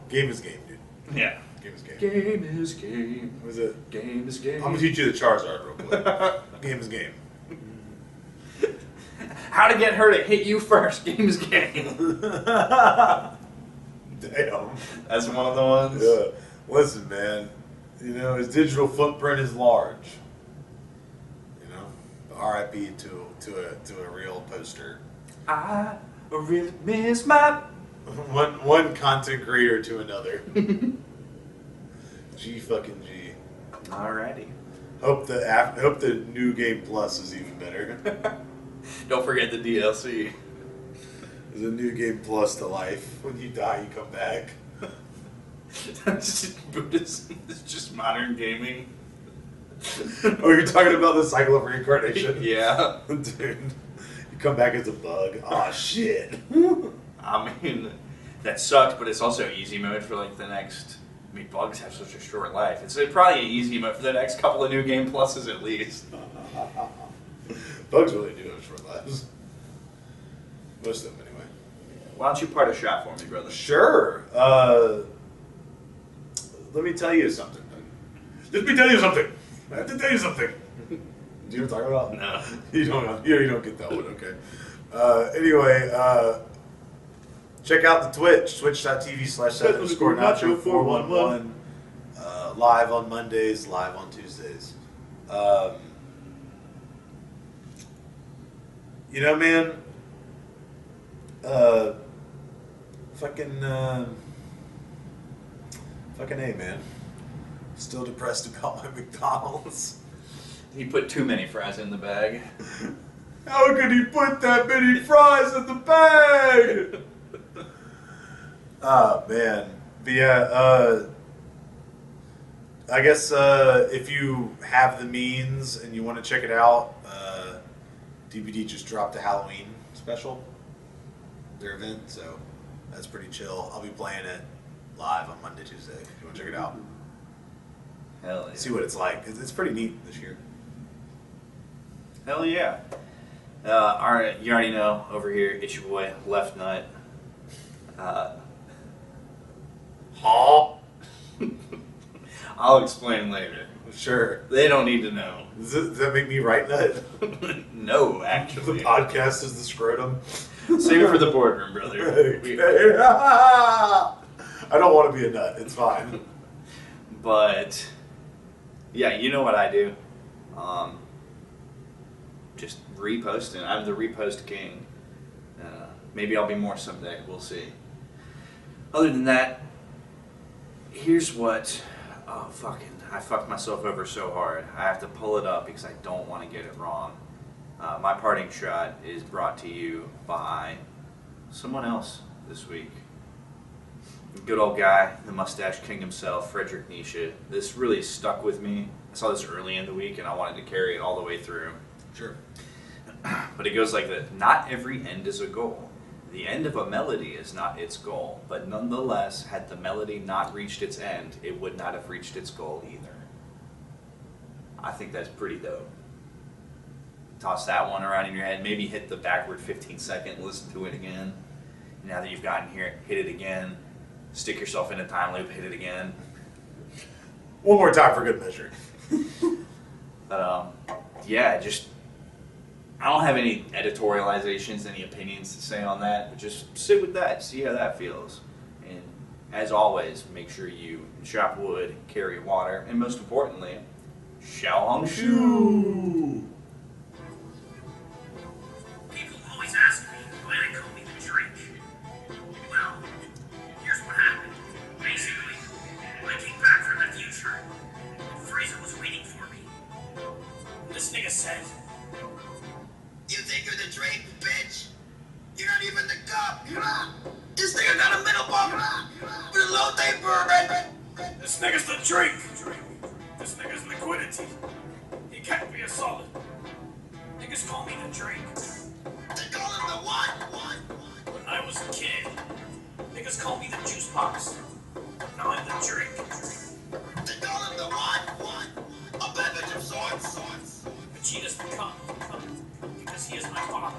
[SPEAKER 2] game is game, dude.
[SPEAKER 1] Yeah.
[SPEAKER 2] Game is game.
[SPEAKER 1] Game is game.
[SPEAKER 2] What is it?
[SPEAKER 1] Game is game.
[SPEAKER 2] I'm gonna teach you the Charizard real quick. Game is game.
[SPEAKER 1] How to get her to hit you first, game's game.
[SPEAKER 2] Damn.
[SPEAKER 1] That's one of the ones.
[SPEAKER 2] Yeah. Listen, man. You know, his digital footprint is large. You know, R.I.P. to a real poster.
[SPEAKER 1] I really miss my...
[SPEAKER 2] One content creator to another. G fucking G.
[SPEAKER 1] Alrighty.
[SPEAKER 2] Hope the new game plus is even better.
[SPEAKER 1] Don't forget the DLC.
[SPEAKER 2] There's a new game plus to life. When you die, you come back.
[SPEAKER 1] Buddhism is just modern gaming.
[SPEAKER 2] Oh, you're talking about the cycle of reincarnation?
[SPEAKER 1] Yeah.
[SPEAKER 2] Dude, you come back as a bug. Aw, shit.
[SPEAKER 1] I mean, that sucks, but it's also easy mode for like the next... I mean, bugs have such a short life. It's probably an easy mode for the next couple of new game pluses at least.
[SPEAKER 2] Bugs really do have short lives. Most of them, anyway.
[SPEAKER 1] Why don't you part a shot for me, brother?
[SPEAKER 2] Sure. Let me tell you something. Let me tell you something. I have to tell you something. Do you know what I'm talking about?
[SPEAKER 1] No.
[SPEAKER 2] You don't get that one, okay. Anyway, check out the Twitch, twitch.tv/set_nacho411. Live on Mondays, live on Tuesdays. You know, man, fucking A, man. Still depressed about my McDonald's.
[SPEAKER 1] He put too many fries in the bag.
[SPEAKER 2] How could he put that many fries in the bag? Oh, man. But yeah, I guess if you have the means and you want to check it out, DVD just dropped a Halloween special, their event, so that's pretty chill. I'll be playing it live on Monday, Tuesday, if you want to check it out.
[SPEAKER 1] Hell yeah.
[SPEAKER 2] See what it's like. It's pretty neat this year.
[SPEAKER 1] Hell yeah. Alright, you already know, over here, it's your boy, Left Nut. I'll explain later.
[SPEAKER 2] Sure.
[SPEAKER 1] They don't need to know.
[SPEAKER 2] Does that make me right nut?
[SPEAKER 1] No,
[SPEAKER 2] The
[SPEAKER 1] actually.
[SPEAKER 2] podcast is the scrotum.
[SPEAKER 1] Save it for the boardroom, brother.
[SPEAKER 2] Okay. I don't want to be a nut. It's fine.
[SPEAKER 1] But, yeah, you know what I do. Just reposting. I'm the repost king. Maybe I'll be more someday. We'll see. Other than that, here's what... Oh, fucking... I fucked myself over so hard. I have to pull it up because I don't want to get it wrong. My parting shot is brought to you by someone else this week. Good old guy, the mustache king himself, Friedrich Nietzsche. This really stuck with me. I saw this early in the week and I wanted to carry it all the way through.
[SPEAKER 2] Sure.
[SPEAKER 1] But it goes like this. Not every end is a goal. The end of a melody is not its goal, but nonetheless, had the melody not reached its end, it would not have reached its goal either. I think that's pretty dope. Toss that one around in your head, maybe hit the backward 15-second, listen to it again. Now that you've gotten here, hit it again. Stick yourself in a time loop, hit it again.
[SPEAKER 2] One more time for good measure.
[SPEAKER 1] But yeah, just... I don't have any editorializations, any opinions to say on that, but just sit with that, see how that feels. And as always, make sure you chop wood, carry water, and most importantly, Xiao Shu.
[SPEAKER 3] People always ask me why they call me the drink. Well, here's what happened. Basically, I came back from the future, and Frieza was waiting for me. This nigga said, "You think you're the drink, bitch? You're not even the cup. This nigga got a middle bump with a low taper. This nigga's the drink. This nigga's liquidity. He can't be a solid. Niggas call me the drink. They call him the what? When I was a kid, niggas call me the juice box. Now I'm the drink. They call him the what? A beverage of sorts. Vegeta's become, because he is my father.